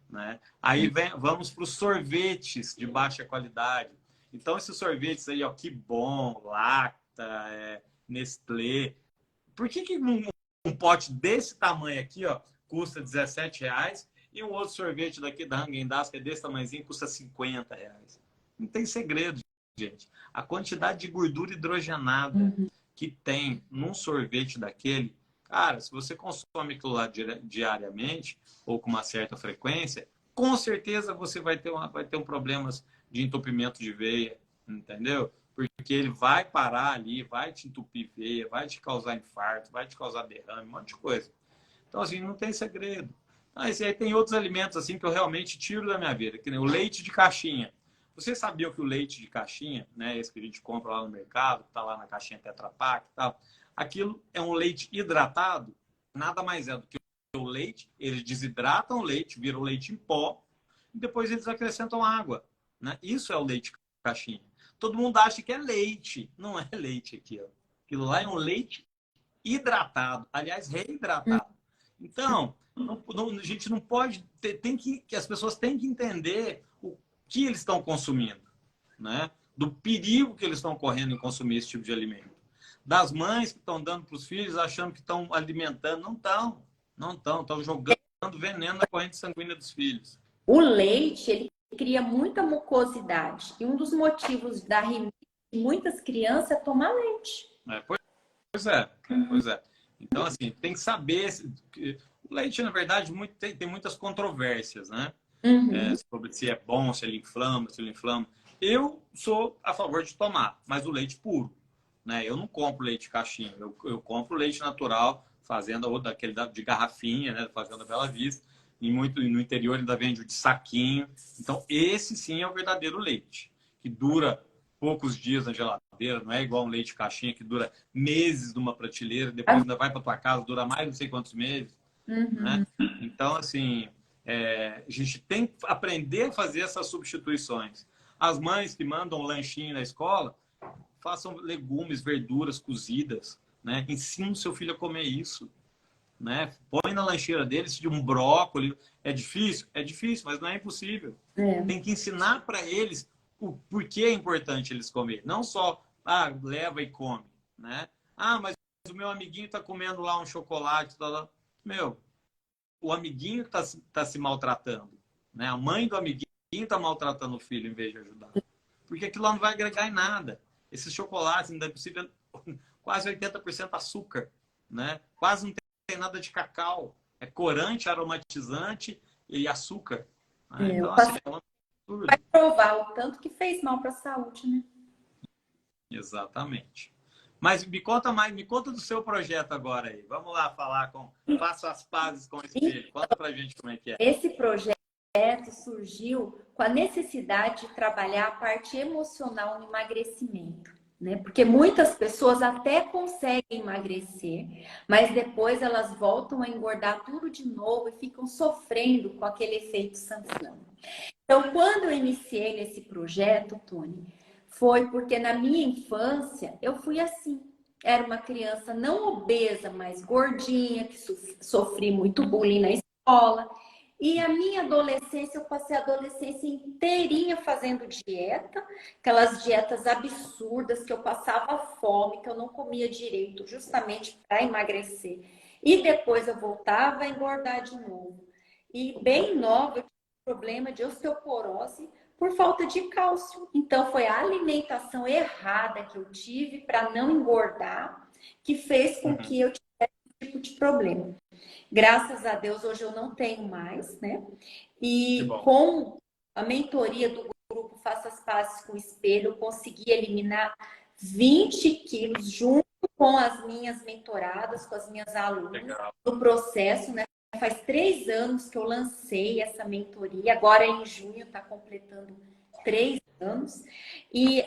Né? Aí vamos para os sorvetes de baixa qualidade. Então, esses sorvetes aí, ó, que bom, Lacta, Nestlé. Por que um pote desse tamanho aqui, ó, custa R$17 e um outro sorvete daqui da Häagen-Dazs, que é desse tamanhozinho, custa R$50? Não tem segredo, gente. A quantidade de gordura hidrogenada que tem num sorvete daquele, cara, se você consome aquilo lá diariamente ou com uma certa frequência, com certeza você vai ter um problemas de entupimento de veia, entendeu? Porque ele vai parar ali, vai te entupir veia, vai te causar infarto, vai te causar derrame, um monte de coisa. Então, assim, não tem segredo. Mas aí tem outros alimentos, assim, que eu realmente tiro da minha vida, que nem o leite de caixinha. Você sabia que o leite de caixinha, né, esse que a gente compra lá no mercado, que tá lá na caixinha Tetra Pak e tal, aquilo é um leite hidratado? Nada mais é do que o leite, eles desidratam o leite, viram o leite em pó, e depois eles acrescentam água, né? Isso é o leite de caixinha. Todo mundo acha que é leite. Não é leite aquilo. Aquilo lá é um leite hidratado. Aliás, reidratado. Então, a gente não pode... que as pessoas têm que entender o que eles estão consumindo. Né? Do perigo que eles estão correndo em consumir esse tipo de alimento. Das mães que estão dando para os filhos achando que estão alimentando. Não estão. Não estão. Estão jogando veneno na corrente sanguínea dos filhos. O leite, ele cria muita mucosidade. E um dos motivos da rinite de muitas crianças é tomar leite. Pois é. Então, assim, tem que saber... O leite, na verdade, tem muitas controvérsias, né? Sobre se é bom, se ele inflama, se ele inflama. Eu sou a favor de tomar, mas o leite puro. Né? Eu não compro leite caixinha. Eu compro leite natural, fazenda ou daquele de garrafinha, né? Fazenda Bela Vista. E muito no interior ainda vende o de saquinho. Então, esse sim é o verdadeiro leite, que dura poucos dias na geladeira, não é igual um leite caixinha que dura meses numa prateleira, depois ainda vai para tua casa, dura mais não sei quantos meses. Né? Então, assim, a gente tem que aprender a fazer essas substituições. As mães que mandam um lanchinho na escola, façam legumes, verduras cozidas, né? Ensina o seu filho a comer isso. Né? Põe na lancheira deles de um brócolis. É difícil? É difícil, mas não é impossível. Tem que ensinar para eles o porquê é importante eles comer. Não só, leva e come. Né? Mas o meu amiguinho está comendo lá um chocolate. Tá lá. Meu, o amiguinho está se maltratando. Né? A mãe do amiguinho está maltratando o filho em vez de ajudar. Porque aquilo lá não vai agregar em nada. Esses chocolates, ainda é possível, quase 80% açúcar. Né? Quase não tem nada de cacau. É corante, aromatizante e açúcar. Né? Então, assim, é um absurdo. Vai provar o tanto que fez mal para a saúde, né? Exatamente. Mas me conta do seu projeto agora aí. Vamos lá faço as pazes com o espelho. Conta pra gente como é que é. Esse projeto surgiu com a necessidade de trabalhar a parte emocional no emagrecimento. Né? Porque muitas pessoas até conseguem emagrecer, mas depois elas voltam a engordar tudo de novo e ficam sofrendo com aquele efeito sanfona. Então, quando eu iniciei esse projeto, Tony, foi porque na minha infância eu fui assim. Era uma criança não obesa, mas gordinha, que sofri muito bullying na escola. E a minha adolescência, eu passei a adolescência inteirinha fazendo dieta, aquelas dietas absurdas que eu passava fome, que eu não comia direito, justamente para emagrecer. E depois eu voltava a engordar de novo. E bem nova, eu tive problema de osteoporose por falta de cálcio. Então foi a alimentação errada que eu tive para não engordar, que fez com que eu tivesse esse tipo de problema. Graças a Deus, hoje eu não tenho mais, né? E com a mentoria do grupo Faça as Pazes com o Espelho, eu consegui eliminar 20 quilos junto com as minhas mentoradas, com as minhas alunas, no processo, né? Faz 3 anos que eu lancei essa mentoria, agora em junho está completando 3 anos. E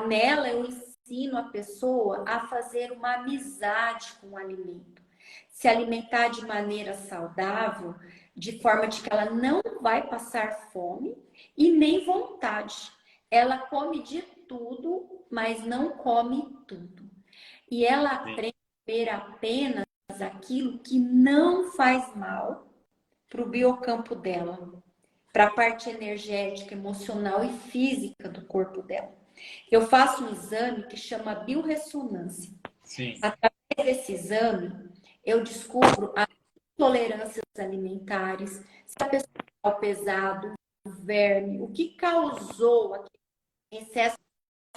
Nela eu ensino a pessoa a fazer uma amizade com o alimento, se alimentar de maneira saudável, de forma de que ela não vai passar fome e nem vontade. Ela come de tudo, mas não come tudo. E ela aprende a comer apenas aquilo que não faz mal para o biocampo dela, para a parte energética, emocional e física do corpo dela. Eu faço um exame que chama biorressonância. Sim. Através desse exame, eu descubro as intolerâncias alimentares, se a pessoa está pesado, o verme, o que causou aquele excesso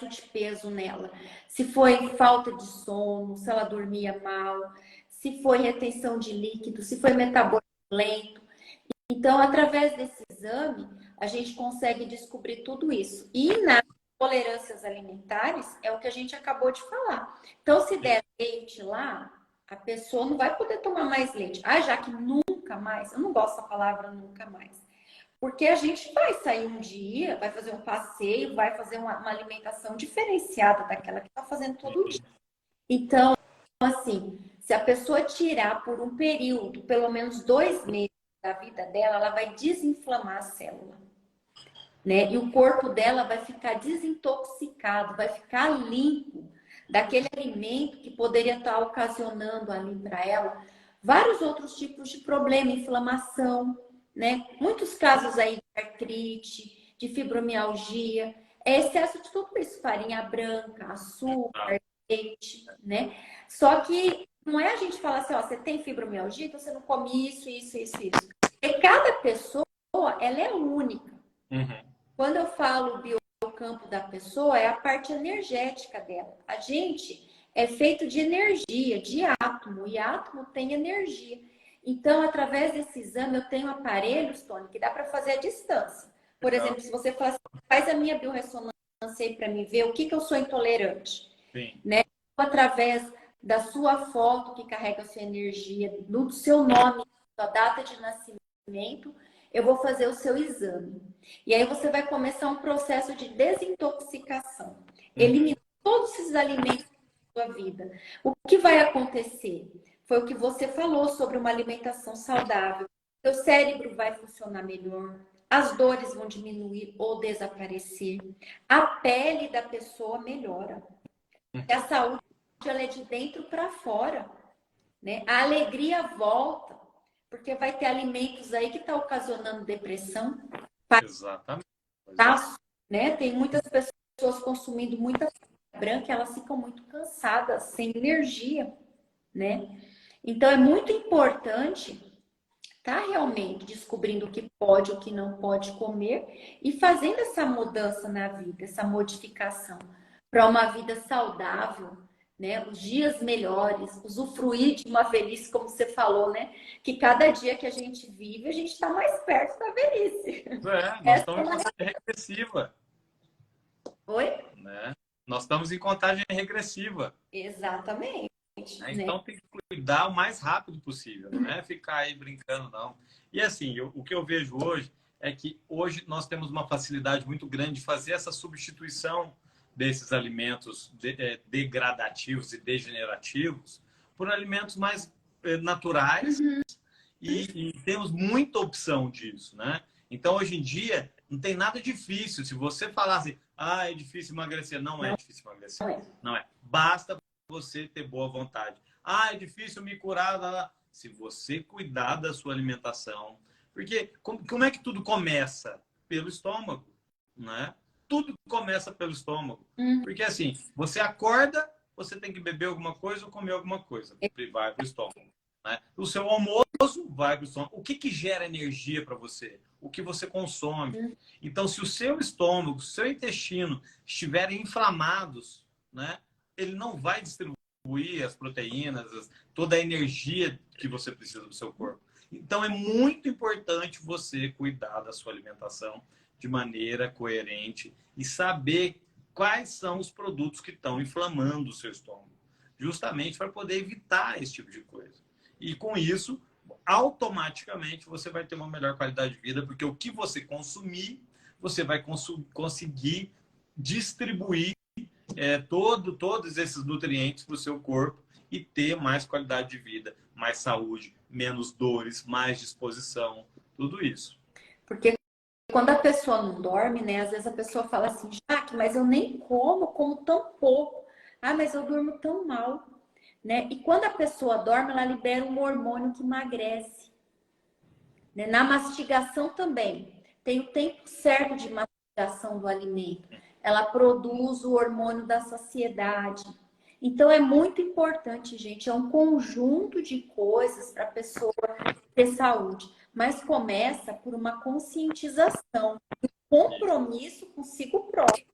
de peso nela. Se foi falta de sono, se ela dormia mal, se foi retenção de líquido, se foi metabolismo lento. Então, através desse exame, a gente consegue descobrir tudo isso. E nas intolerâncias alimentares, é o que a gente acabou de falar. Então, se der leite lá, a pessoa não vai poder tomar mais leite. Ah, já que nunca mais, eu não gosto da palavra nunca mais. Porque a gente vai sair um dia, vai fazer um passeio, vai fazer uma alimentação diferenciada daquela que está fazendo todo dia. Então, assim, se a pessoa tirar por um período, pelo menos 2 meses da vida dela, ela vai desinflamar a célula, né? E o corpo dela vai ficar desintoxicado, vai ficar limpo daquele alimento que poderia estar ocasionando ali para ela vários outros tipos de problema, inflamação, né? Muitos casos aí de artrite, de fibromialgia, é excesso de tudo isso, farinha branca, açúcar, leite, né? Só que não é a gente falar assim, ó, você tem fibromialgia, então você não come isso, isso, isso, isso. Porque cada pessoa, ela é única. Uhum. Quando eu falo biocampo da pessoa, é a parte energética dela. A gente é feito de energia, de átomo, e átomo tem energia. Então, através desse exame, eu tenho aparelhos, Tony, que dá para fazer à distância. Por exemplo, se você fala assim, faz a minha biorressonância aí para me ver o que eu sou intolerante. Sim. Né? Através da sua foto que carrega a sua energia, do seu nome, da data de nascimento, eu vou fazer o seu exame. E aí você vai começar um processo de desintoxicação, eliminando todos esses alimentos da sua vida. O que vai acontecer? Foi o que você falou sobre uma alimentação saudável. Seu cérebro vai funcionar melhor, as dores vão diminuir ou desaparecer, a pele da pessoa melhora. E a saúde ela é de dentro para fora, né? A alegria volta, porque vai ter alimentos aí que tá ocasionando depressão, Exatamente. cansaço, né? Tem muitas pessoas consumindo muita farinha branca, elas ficam muito cansadas, sem energia, né? Então é muito importante estar realmente descobrindo o que pode, o que não pode comer e fazendo essa mudança na vida, essa modificação para uma vida saudável, né? Os dias melhores, usufruir de uma velhice, como você falou, né? Que cada dia que a gente vive, a gente está mais perto da velhice. Nós estamos em contagem regressiva. Oi? Né? Nós estamos em contagem regressiva. Exatamente. Né? Então tem que cuidar o mais rápido possível, não é ficar aí brincando, não. E assim, o que eu vejo hoje é que hoje nós temos uma facilidade muito grande de fazer essa substituição desses alimentos degradativos e degenerativos por alimentos mais naturais e temos muita opção disso, né? Então, hoje em dia, não tem nada difícil. Se você falar assim, é difícil emagrecer. Não é difícil emagrecer. Não é. Basta você ter boa vontade. É difícil me curar. Se você cuidar da sua alimentação. Porque como é que tudo começa? Pelo estômago, né? Tudo começa pelo estômago. Porque assim, você acorda, você tem que beber alguma coisa ou comer alguma coisa. Vai para o estômago. Né? O seu almoço vai para o estômago. O que gera energia para você? O que você consome. Então, se o seu estômago, o seu intestino estiverem inflamados, né, ele não vai distribuir as proteínas, toda a energia que você precisa do seu corpo. Então, é muito importante você cuidar da sua alimentação de maneira coerente e saber quais são os produtos que estão inflamando o seu estômago, justamente para poder evitar esse tipo de coisa. E com isso, automaticamente você vai ter uma melhor qualidade de vida, porque o que você consumir, você vai conseguir distribuir todos esses nutrientes para o seu corpo e ter mais qualidade de vida, mais saúde, menos dores, mais disposição, tudo isso. Porque quando a pessoa não dorme, né? Às vezes a pessoa fala assim, Jaque, mas eu nem como tão pouco. Ah, mas eu durmo tão mal, né? E quando a pessoa dorme, ela libera um hormônio que emagrece, né? Na mastigação também. Tem o tempo certo de mastigação do alimento. Ela produz o hormônio da saciedade. Então é muito importante, gente. É um conjunto de coisas para a pessoa ter saúde. Mas começa por uma conscientização, um compromisso consigo próprio.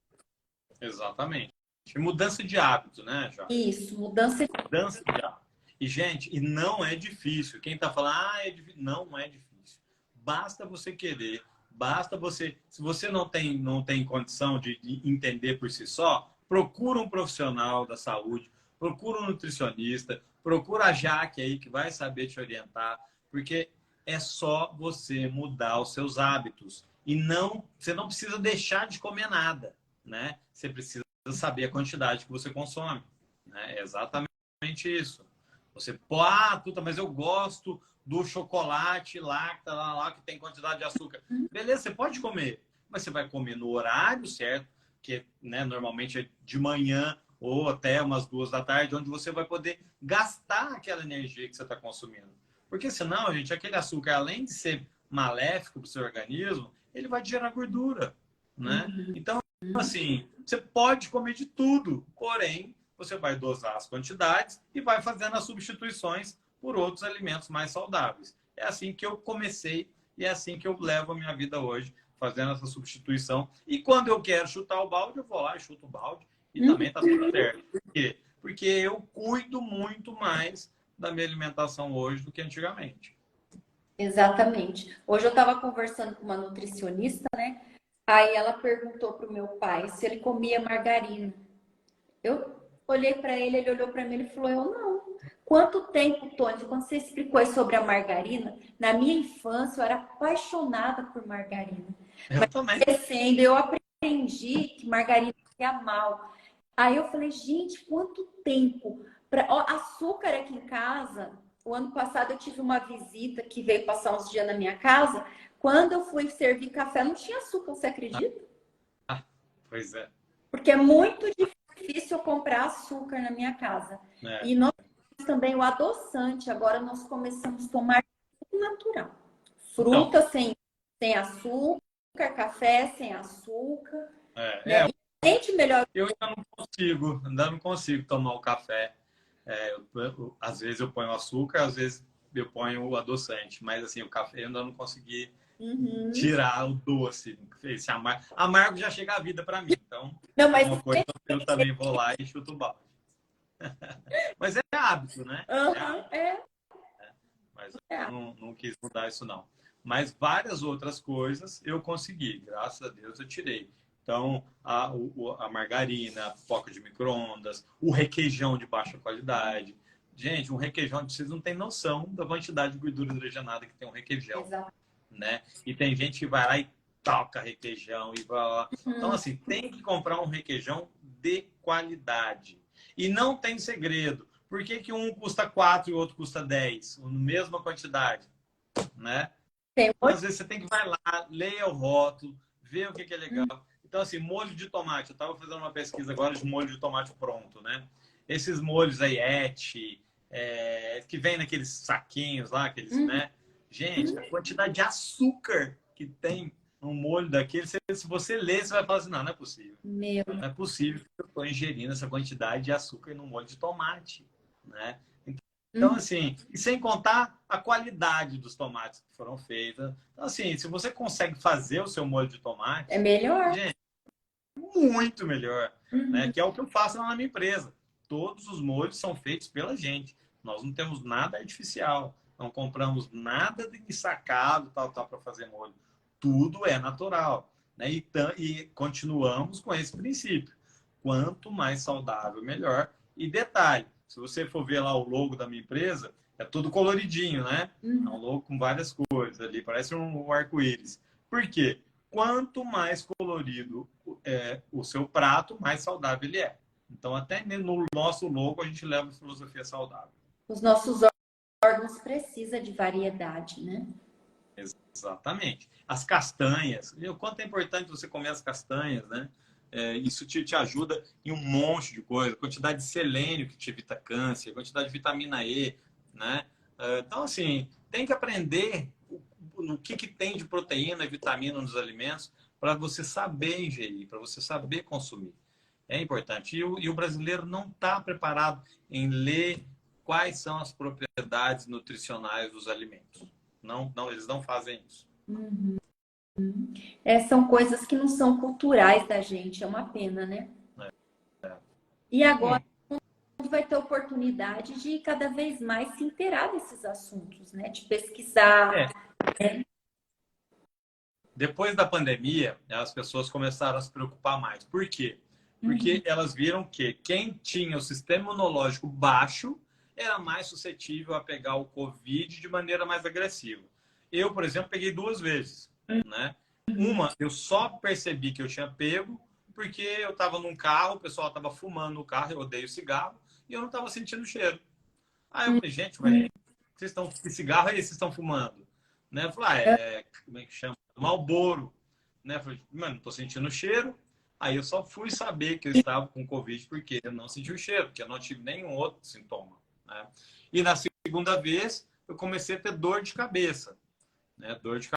Exatamente. E mudança de hábito, né, Jó? Isso, mudança de Mudança de hábito. E, gente, e não é difícil. Quem tá falando, é difícil. Não é difícil. Basta você querer, basta você... Se você não tem condição de entender por si só, procura um profissional da saúde, procura um nutricionista, procura a Jaque aí que vai saber te orientar, porque é só você mudar os seus hábitos. E você não precisa deixar de comer nada, né? Você precisa saber a quantidade que você consome, né? É exatamente isso. Você pode, puta, mas eu gosto do chocolate lá, que tem quantidade de açúcar. Beleza, você pode comer, mas você vai comer no horário certo, que, né, normalmente é de manhã ou até umas 2 da tarde, onde você vai poder gastar aquela energia que você está consumindo. Porque senão, gente, aquele açúcar, além de ser maléfico para o seu organismo, ele vai gerar gordura, né? Então, assim, você pode comer de tudo, porém, você vai dosar as quantidades e vai fazendo as substituições por outros alimentos mais saudáveis. É assim que eu comecei e é assim que eu levo a minha vida hoje, fazendo essa substituição. E quando eu quero chutar o balde, eu vou lá e chuto o balde e também está tudo certo. Por quê? Porque eu cuido muito mais da minha alimentação hoje do que antigamente. Exatamente. Hoje eu estava conversando com uma nutricionista, né? Aí ela perguntou para o meu pai se ele comia margarina. Eu olhei para ele, ele olhou para mim e falou: eu não. Quanto tempo, Tony, quando você explicou aí sobre a margarina, na minha infância eu era apaixonada por margarina. Eu também. Crescendo, eu aprendi que margarina fazia mal. Aí eu falei, gente, quanto tempo? Açúcar aqui em casa, o ano passado eu tive uma visita que veio passar uns dias na minha casa. Quando eu fui servir café, não tinha açúcar, você acredita? Pois é. Porque é muito difícil eu comprar açúcar na minha casa. E nós temos também o adoçante. Agora nós começamos a tomar tudo natural. Fruta sem açúcar, café sem açúcar. Né? Gente, melhor. Eu ainda não consigo tomar o café. Às vezes eu ponho açúcar, às vezes eu ponho o adoçante. Mas assim, o café eu ainda não consegui tirar o doce. Esse amargo já chega à vida para mim. Então, não, mas uma coisa eu também vou lá e chuto o balde. Mas é hábito, né? Mas eu não quis mudar isso, não. Mas várias outras coisas eu consegui. Graças a Deus eu tirei. Então, a margarina, a pipoca de micro-ondas, o requeijão de baixa qualidade. Gente, um requeijão, vocês não têm noção da quantidade de gordura hidrogenada que tem um requeijão. Exato. Né? E tem gente que vai lá e toca requeijão e vai lá. Então, assim, tem que comprar um requeijão de qualidade. E não tem segredo. Por que que um custa 4 e o outro custa 10? Na mesma quantidade, né? Então, às vezes você tem que vai lá, leia o rótulo, ver o que é legal. Então, assim, molho de tomate. Eu estava fazendo uma pesquisa agora de molho de tomate pronto, né? Esses molhos aí, que vem naqueles saquinhos lá, aqueles, né? Gente, a quantidade de açúcar que tem no molho daquele, se você ler, você vai falar assim, não é possível. Não é possível que eu estou ingerindo essa quantidade de açúcar no molho de tomate, né? Então, assim, e sem contar a qualidade dos tomates que foram feitos. Então, assim, se você consegue fazer o seu molho de tomate... É melhor. Gente, muito melhor, né? Que é o que eu faço lá na minha empresa. Todos os molhos são feitos pela gente. Nós não temos nada artificial. Não compramos nada de ensacado, tal, para fazer molho. Tudo é natural, né? E continuamos com esse princípio. Quanto mais saudável, melhor. E detalhe, se você for ver lá o logo da minha empresa, é todo coloridinho, né? É um logo com várias cores ali, parece um arco-íris. Por quê? Quanto mais colorido é o seu prato, mais saudável ele é. Então, até no nosso logo, a gente leva filosofia saudável. Os nossos órgãos precisam de variedade, né? Exatamente. As castanhas. E o quanto é importante você comer as castanhas, né? Isso te ajuda em um monte de coisa. A quantidade de selênio que te evita câncer, a quantidade de vitamina E, né? Então, assim, tem que aprender no que tem de proteína e vitamina nos alimentos para você saber ingerir, para você saber consumir. É importante. E o brasileiro não está preparado em ler quais são as propriedades nutricionais dos alimentos. Não, não, eles não fazem isso. Uhum. São coisas que não são culturais da gente, é uma pena, né? E agora vai ter oportunidade de cada vez mais se inteirar desses assuntos, né? De pesquisar. Depois da pandemia, as pessoas começaram a se preocupar mais. Por quê? Porque elas viram que quem tinha o sistema imunológico baixo era mais suscetível a pegar o Covid de maneira mais agressiva. Eu, por exemplo, peguei 2 vezes, né? Uma, eu só percebi que eu tinha pego porque eu estava num carro, o pessoal estava fumando no carro, eu odeio cigarro, e eu não estava sentindo cheiro. Aí eu falei, gente, vocês estão, que cigarro é esse que vocês estão fumando? Né? Eu falei, como é que chama? Marlboro. Né? Eu falei, mano, não tô sentindo cheiro. Aí eu só fui saber que eu estava com Covid porque eu não senti o cheiro, porque eu não tive nenhum outro sintoma. Né? E na segunda vez, eu comecei a ter dor de cabeça. Né? Dor de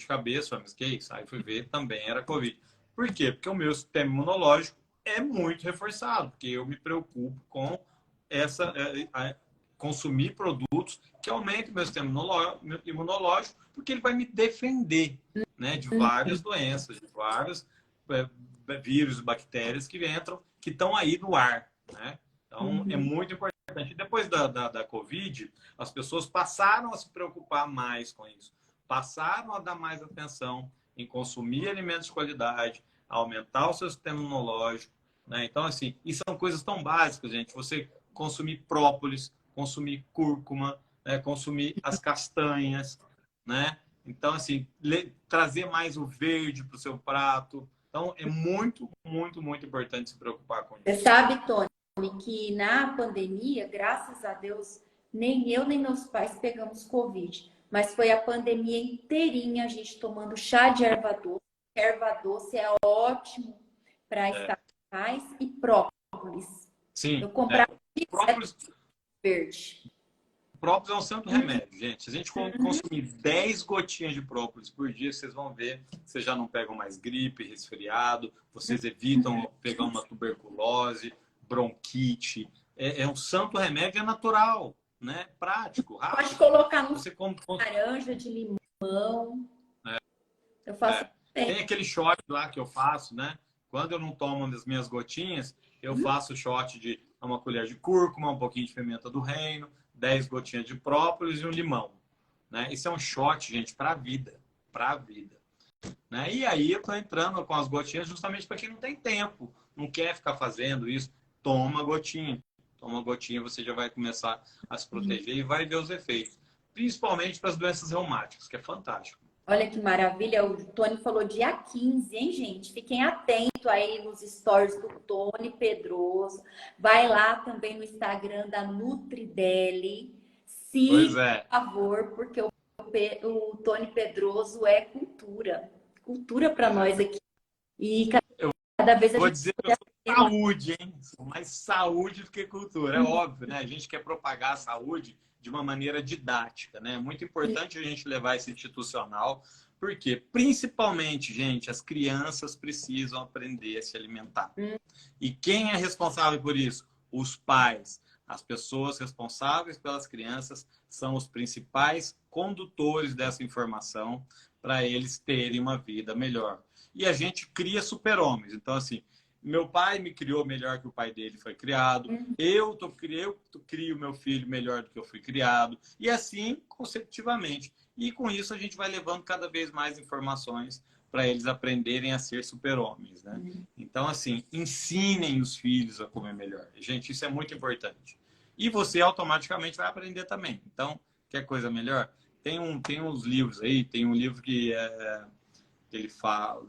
cabeça, mas que isso? Aí fui ver, também era Covid. Por quê? Porque o meu sistema imunológico é muito reforçado, porque eu me preocupo com consumir produtos que aumentem o meu sistema imunológico, porque ele vai me defender, né, de várias doenças, de vários vírus e bactérias que entram, que estão aí no ar. Né? Então, é muito importante. Depois da Covid, as pessoas passaram a se preocupar mais com isso. Passaram a dar mais atenção em consumir alimentos de qualidade, aumentar o seu sistema imunológico. Né? Então, assim, e são coisas tão básicas, gente. Você consumir própolis, consumir cúrcuma, né? Consumir as castanhas, né? Então, assim, trazer mais o verde para o seu prato. Então, é muito, muito, muito importante se preocupar com Você isso. sabe, Tony, que na pandemia, graças a Deus, nem eu nem meus pais pegamos Covid. Mas foi a pandemia inteirinha a gente tomando chá de erva doce. Erva doce é ótimo para estar em paz e própolis. Sim. Eu comprava própolis verde. Própolis é um santo remédio, gente. Se a gente consumir 10 gotinhas de própolis por dia, vocês vão ver, vocês já não pegam mais gripe, resfriado, vocês evitam pegar uma tuberculose, bronquite. É um santo remédio, é natural, né? Prático, rápido. Pode colocar no você come laranja, de limão. Eu faço Tem aquele shot lá que eu faço, né? Quando eu não tomo as minhas gotinhas, eu faço shot de uma colher de cúrcuma, um pouquinho de pimenta do reino, 10 gotinhas de própolis e um limão. Né? Isso é um shot, gente, para a vida. Para a vida. Né? E aí eu tô entrando com as gotinhas justamente para quem não tem tempo, não quer ficar fazendo isso. Toma gotinha. Toma gotinha, você já vai começar a se proteger e vai ver os efeitos. Principalmente para as doenças reumáticas, que é fantástico. Olha que maravilha, o Tony falou dia 15, hein, gente? Fiquem atentos aí nos stories do Tony Pedroso. Vai lá também no Instagram da Nutrideli. Siga, por favor, porque o Tony Pedroso é cultura. Cultura para nós aqui. E cada vez a Vou gente... dizer que eu sou saúde, hein? Sou mais saúde do que cultura. É óbvio, né? A gente quer propagar a saúde de uma maneira didática, né? É muito importante a gente levar esse institucional, porque principalmente, gente, as crianças precisam aprender a se alimentar. E quem é responsável por isso? Os pais. As pessoas responsáveis pelas crianças são os principais condutores dessa informação para eles terem uma vida melhor. E a gente cria super-homens. Então, assim, meu pai me criou melhor que o pai dele foi criado. Eu crio meu filho melhor do que eu fui criado. E assim, consecutivamente. E com isso a gente vai levando cada vez mais informações para eles aprenderem a ser super-homens, né? Então, assim, ensinem os filhos a comer melhor. Gente, isso é muito importante. E você automaticamente vai aprender também. Então, quer coisa melhor? Tem uns livros aí, tem um livro que ele fala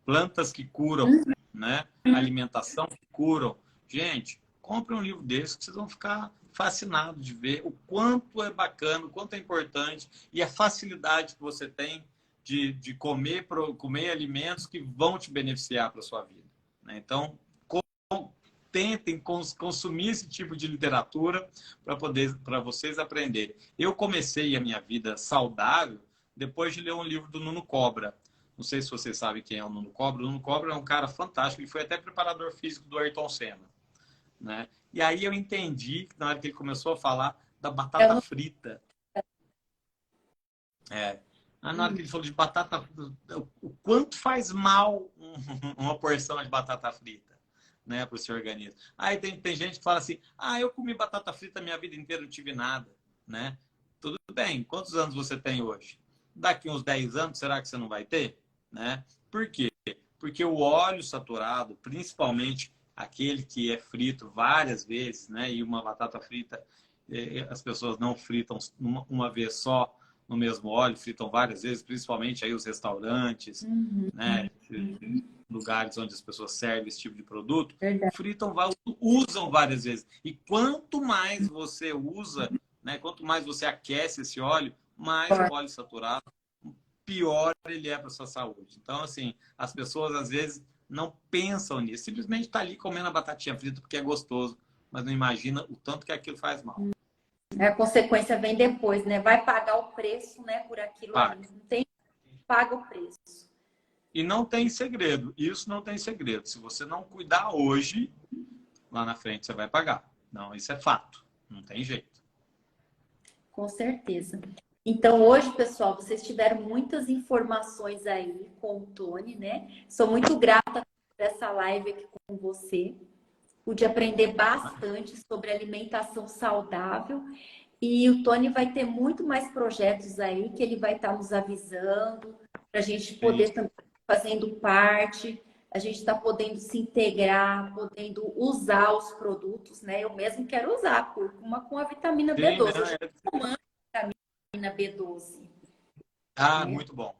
plantas que curam, né? Alimentação que curam, Gente, compre um livro desse que vocês vão ficar fascinados de ver o quanto é bacana, o quanto é importante e a facilidade que você tem de comer alimentos que vão te beneficiar para a sua vida, né? Então, tentem consumir esse tipo de literatura para vocês aprenderem. Eu comecei a minha vida saudável depois de ler um livro do Nuno Cobra. Não sei se vocês sabem quem é o Nuno Cobra. O Nuno Cobra é um cara fantástico. Ele foi até preparador físico do Ayrton Senna, né? E aí eu entendi, na hora que ele começou a falar da batata frita. Na hora que ele falou de batata, o quanto faz mal uma porção de batata frita, né, para o seu organismo. Aí tem gente que fala assim, eu comi batata frita a minha vida inteira, não tive nada, né? Tudo bem, quantos anos você tem hoje? Daqui uns 10 anos, será que você não vai ter? Né? Por quê? Porque o óleo saturado, principalmente aquele que é frito várias vezes, né? E uma batata frita, as pessoas não fritam uma vez só no mesmo óleo, fritam várias vezes, principalmente aí os restaurantes, né? Lugares onde as pessoas servem esse tipo de produto, fritam, usam várias vezes. E quanto mais você usa, né? Quanto mais você aquece esse óleo, mais o óleo saturado, pior ele é para a sua saúde. Então, assim, as pessoas às vezes não pensam nisso. Simplesmente está ali comendo a batatinha frita porque é gostoso, mas não imagina o tanto que aquilo faz mal. A consequência vem depois, né? Vai pagar o preço, né, por aquilo ali. Não tem, paga o preço. E não tem segredo. Isso não tem segredo. Se você não cuidar hoje, lá na frente você vai pagar. Não, isso é fato. Não tem jeito. Com certeza. Então, hoje, pessoal, vocês tiveram muitas informações aí com o Tony, né? Sou muito grata por essa live aqui com você. Pude aprender bastante sobre alimentação saudável. E o Tony vai ter muito mais projetos aí que ele vai estar nos avisando para a gente poder também fazendo parte. A gente está podendo se integrar, podendo usar os produtos, né? Eu mesmo quero usar a cúrcuma com a vitamina B12. Eu já estou tomando vitamina B12. Muito bom.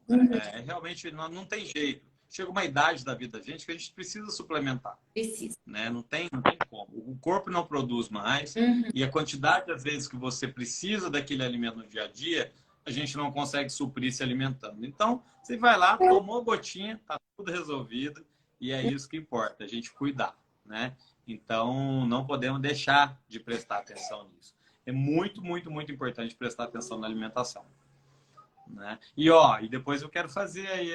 Realmente não tem jeito. Chega uma idade da vida da gente que a gente precisa suplementar. Precisa. Né? Não tem como. O corpo não produz mais. E a quantidade das vezes que você precisa daquele alimento no dia a dia, a gente não consegue suprir se alimentando. Então, você vai lá, tomou a gotinha, tá tudo resolvido. E é isso que importa, a gente cuidar, né? Então, não podemos deixar de prestar atenção nisso. É muito, muito, muito importante prestar atenção na alimentação. Né? E depois eu quero fazer aí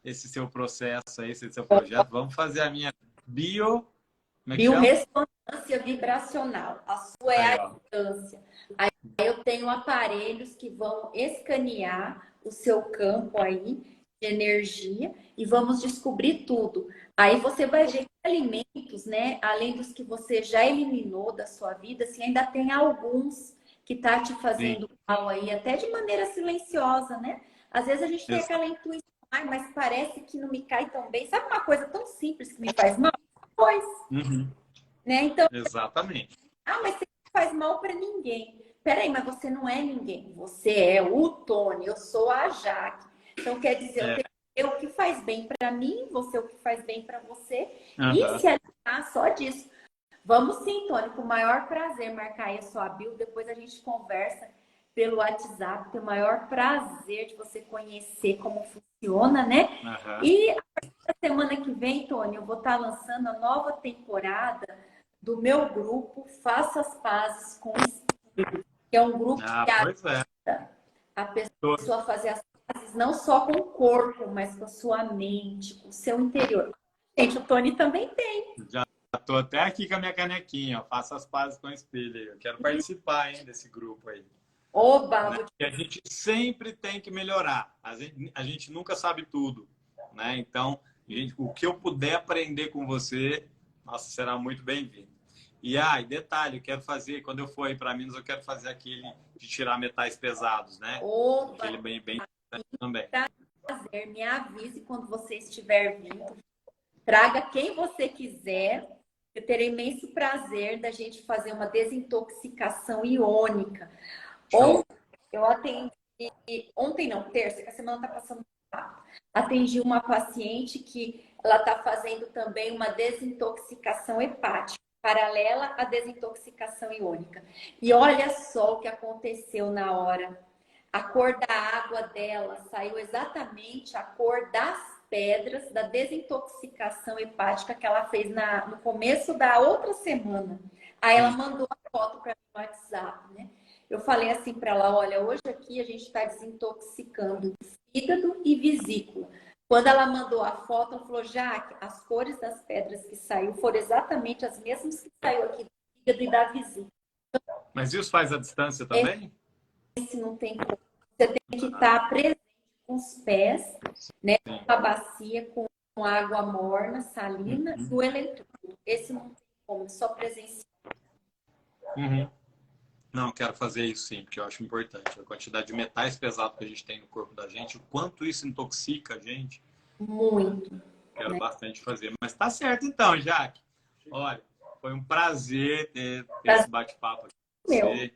esse seu processo, esse seu projeto. Vamos fazer a minha biorressonância vibracional. A sua é a distância. Aí eu tenho aparelhos que vão escanear o seu campo aí de energia e vamos descobrir tudo. Aí você vai ver que alimentos, né, além dos que você já eliminou da sua vida, assim, ainda tem alguns que tá te fazendo mal aí, até de maneira silenciosa, né? Às vezes a gente tem aquela intuição, mas parece que não me cai tão bem. Sabe uma coisa tão simples que me faz mal? Pois. Né? Então, exatamente. Mas você não faz mal para ninguém. Peraí, mas você não é ninguém. Você é o Tony, eu sou a Jaque. Então, quer dizer, eu tenho o que faz bem para mim, você o que faz bem para você. E se alimentar só disso. Vamos sim, Tony, com o maior prazer marcar aí a sua bio. Depois a gente conversa pelo WhatsApp. Tenho o maior prazer de você conhecer como funciona, né? E a partir da semana que vem, Tony, eu vou estar lançando a nova temporada do meu grupo Faça as Pazes com o Espírito, que é um grupo que ajuda a pessoa a fazer as pazes não só com o corpo, mas com a sua mente, com o seu interior. Gente, o Tony também tem. Já estou até aqui com a minha canequinha, ó. Faça as pazes com o espelho. Eu quero participar, desse grupo aí. Oba! Né? E a gente sempre tem que melhorar. A gente nunca sabe tudo, né? Então, o que eu puder aprender com você, nossa, será muito bem-vindo. E detalhe, eu quero fazer, quando eu for aí para Minas, eu quero fazer aquele de tirar metais pesados, né? Opa! Aquele bem também. Prazer, me avise quando você estiver vindo. Traga quem você quiser. Eu terei imenso prazer da gente fazer uma desintoxicação iônica. Eu atendi, ontem não, terça, que a semana está passando rápido. Atendi uma paciente que ela está fazendo também uma desintoxicação hepática, paralela à desintoxicação iônica. E olha só o que aconteceu na hora. A cor da água dela saiu exatamente a cor das pedras da desintoxicação hepática que ela fez no começo da outra semana. Aí ela mandou a foto para mim no WhatsApp, né? Eu falei assim para ela, olha, hoje aqui a gente está desintoxicando fígado e vesícula. Quando ela mandou a foto, ela falou, Jaque, as cores das pedras que saiu foram exatamente as mesmas que saiu aqui do fígado e da vesícula. Mas isso faz a distância também? Esse não tem como. Você tem que estar presente com os pés, né? Com a bacia, com água morna, salina e o eletrodo. Esse não tem como, só presencial. Não, quero fazer isso sim, porque eu acho importante. A quantidade de metais pesados que a gente tem no corpo da gente, o quanto isso intoxica a gente. Muito. Quero bastante fazer. Mas tá certo então, Jaque. Olha, foi um prazer ter esse bate-papo aqui com você.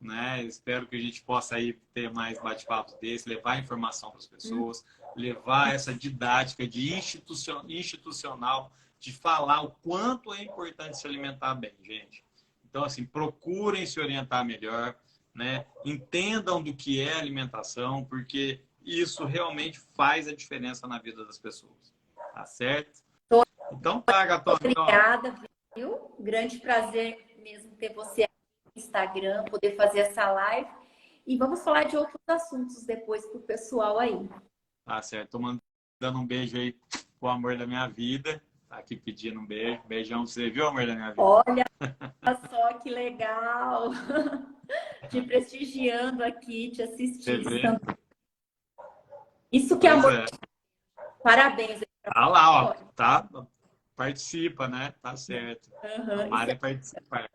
Né? Espero que a gente possa aí ter mais bate-papos desse, levar informação para as pessoas, levar essa didática de institucional, de falar o quanto é importante se alimentar bem, gente. Então, assim, procurem se orientar melhor, né? Entendam do que é alimentação, porque isso realmente faz a diferença na vida das pessoas. Tá certo? Então tá, Gatona. Obrigada, viu? Grande prazer mesmo ter você aqui no Instagram, poder fazer essa live. E vamos falar de outros assuntos depois pro pessoal aí. Tá certo. Tô mandando um beijo aí pro amor da minha vida. Tá aqui pedindo um beijo. Beijão pra você, viu, amor da minha vida? Olha só que legal! Te prestigiando aqui, te assistindo. Isso que é amor. Parabéns. Ah lá, ó. Tá? Participa, né? Tá certo. A Mari participa.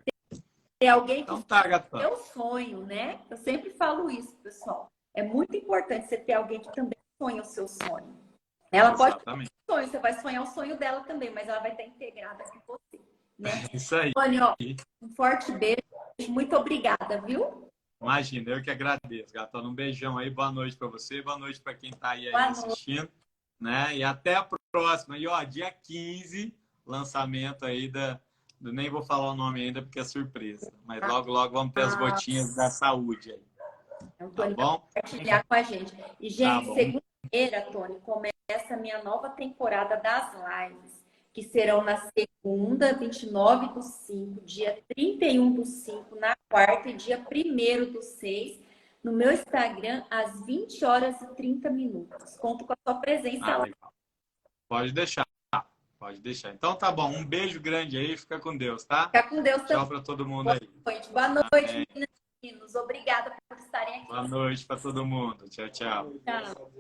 Tem alguém que então, tá, Gatona. É o sonho, né? Eu sempre falo isso, pessoal. É muito importante você ter alguém que também sonha o seu sonho. Ela Exatamente. pode ter um sonho, você vai sonhar o sonho dela também, mas ela vai estar integrada com você, né? Isso aí. Tony, ó, um forte beijo. Muito obrigada, viu? Imagina, eu que agradeço, Gatona. Um beijão aí, boa noite para você, boa noite para quem tá aí assistindo, né? E até a próxima. E ó, dia 15, lançamento aí nem vou falar o nome ainda porque é surpresa, mas logo vamos ter as gotinhas da saúde aí. Tá bom? Compartilhar com a gente. E gente, segunda-feira, Tony, começa a minha nova temporada das lives, que serão na segunda, 29/5, dia 31/5, na quarta e dia 1º/6, no meu Instagram, às 20h30. Conto com a sua presença lá. Legal. Pode deixar. Pode deixar. Então tá bom. Um beijo grande aí. Fica com Deus, tá? Fica com Deus também. Tchau para todo mundo aí. Boa noite, meninos. Obrigada por estarem aqui. Boa noite para todo mundo. Tchau, tchau. Tchau.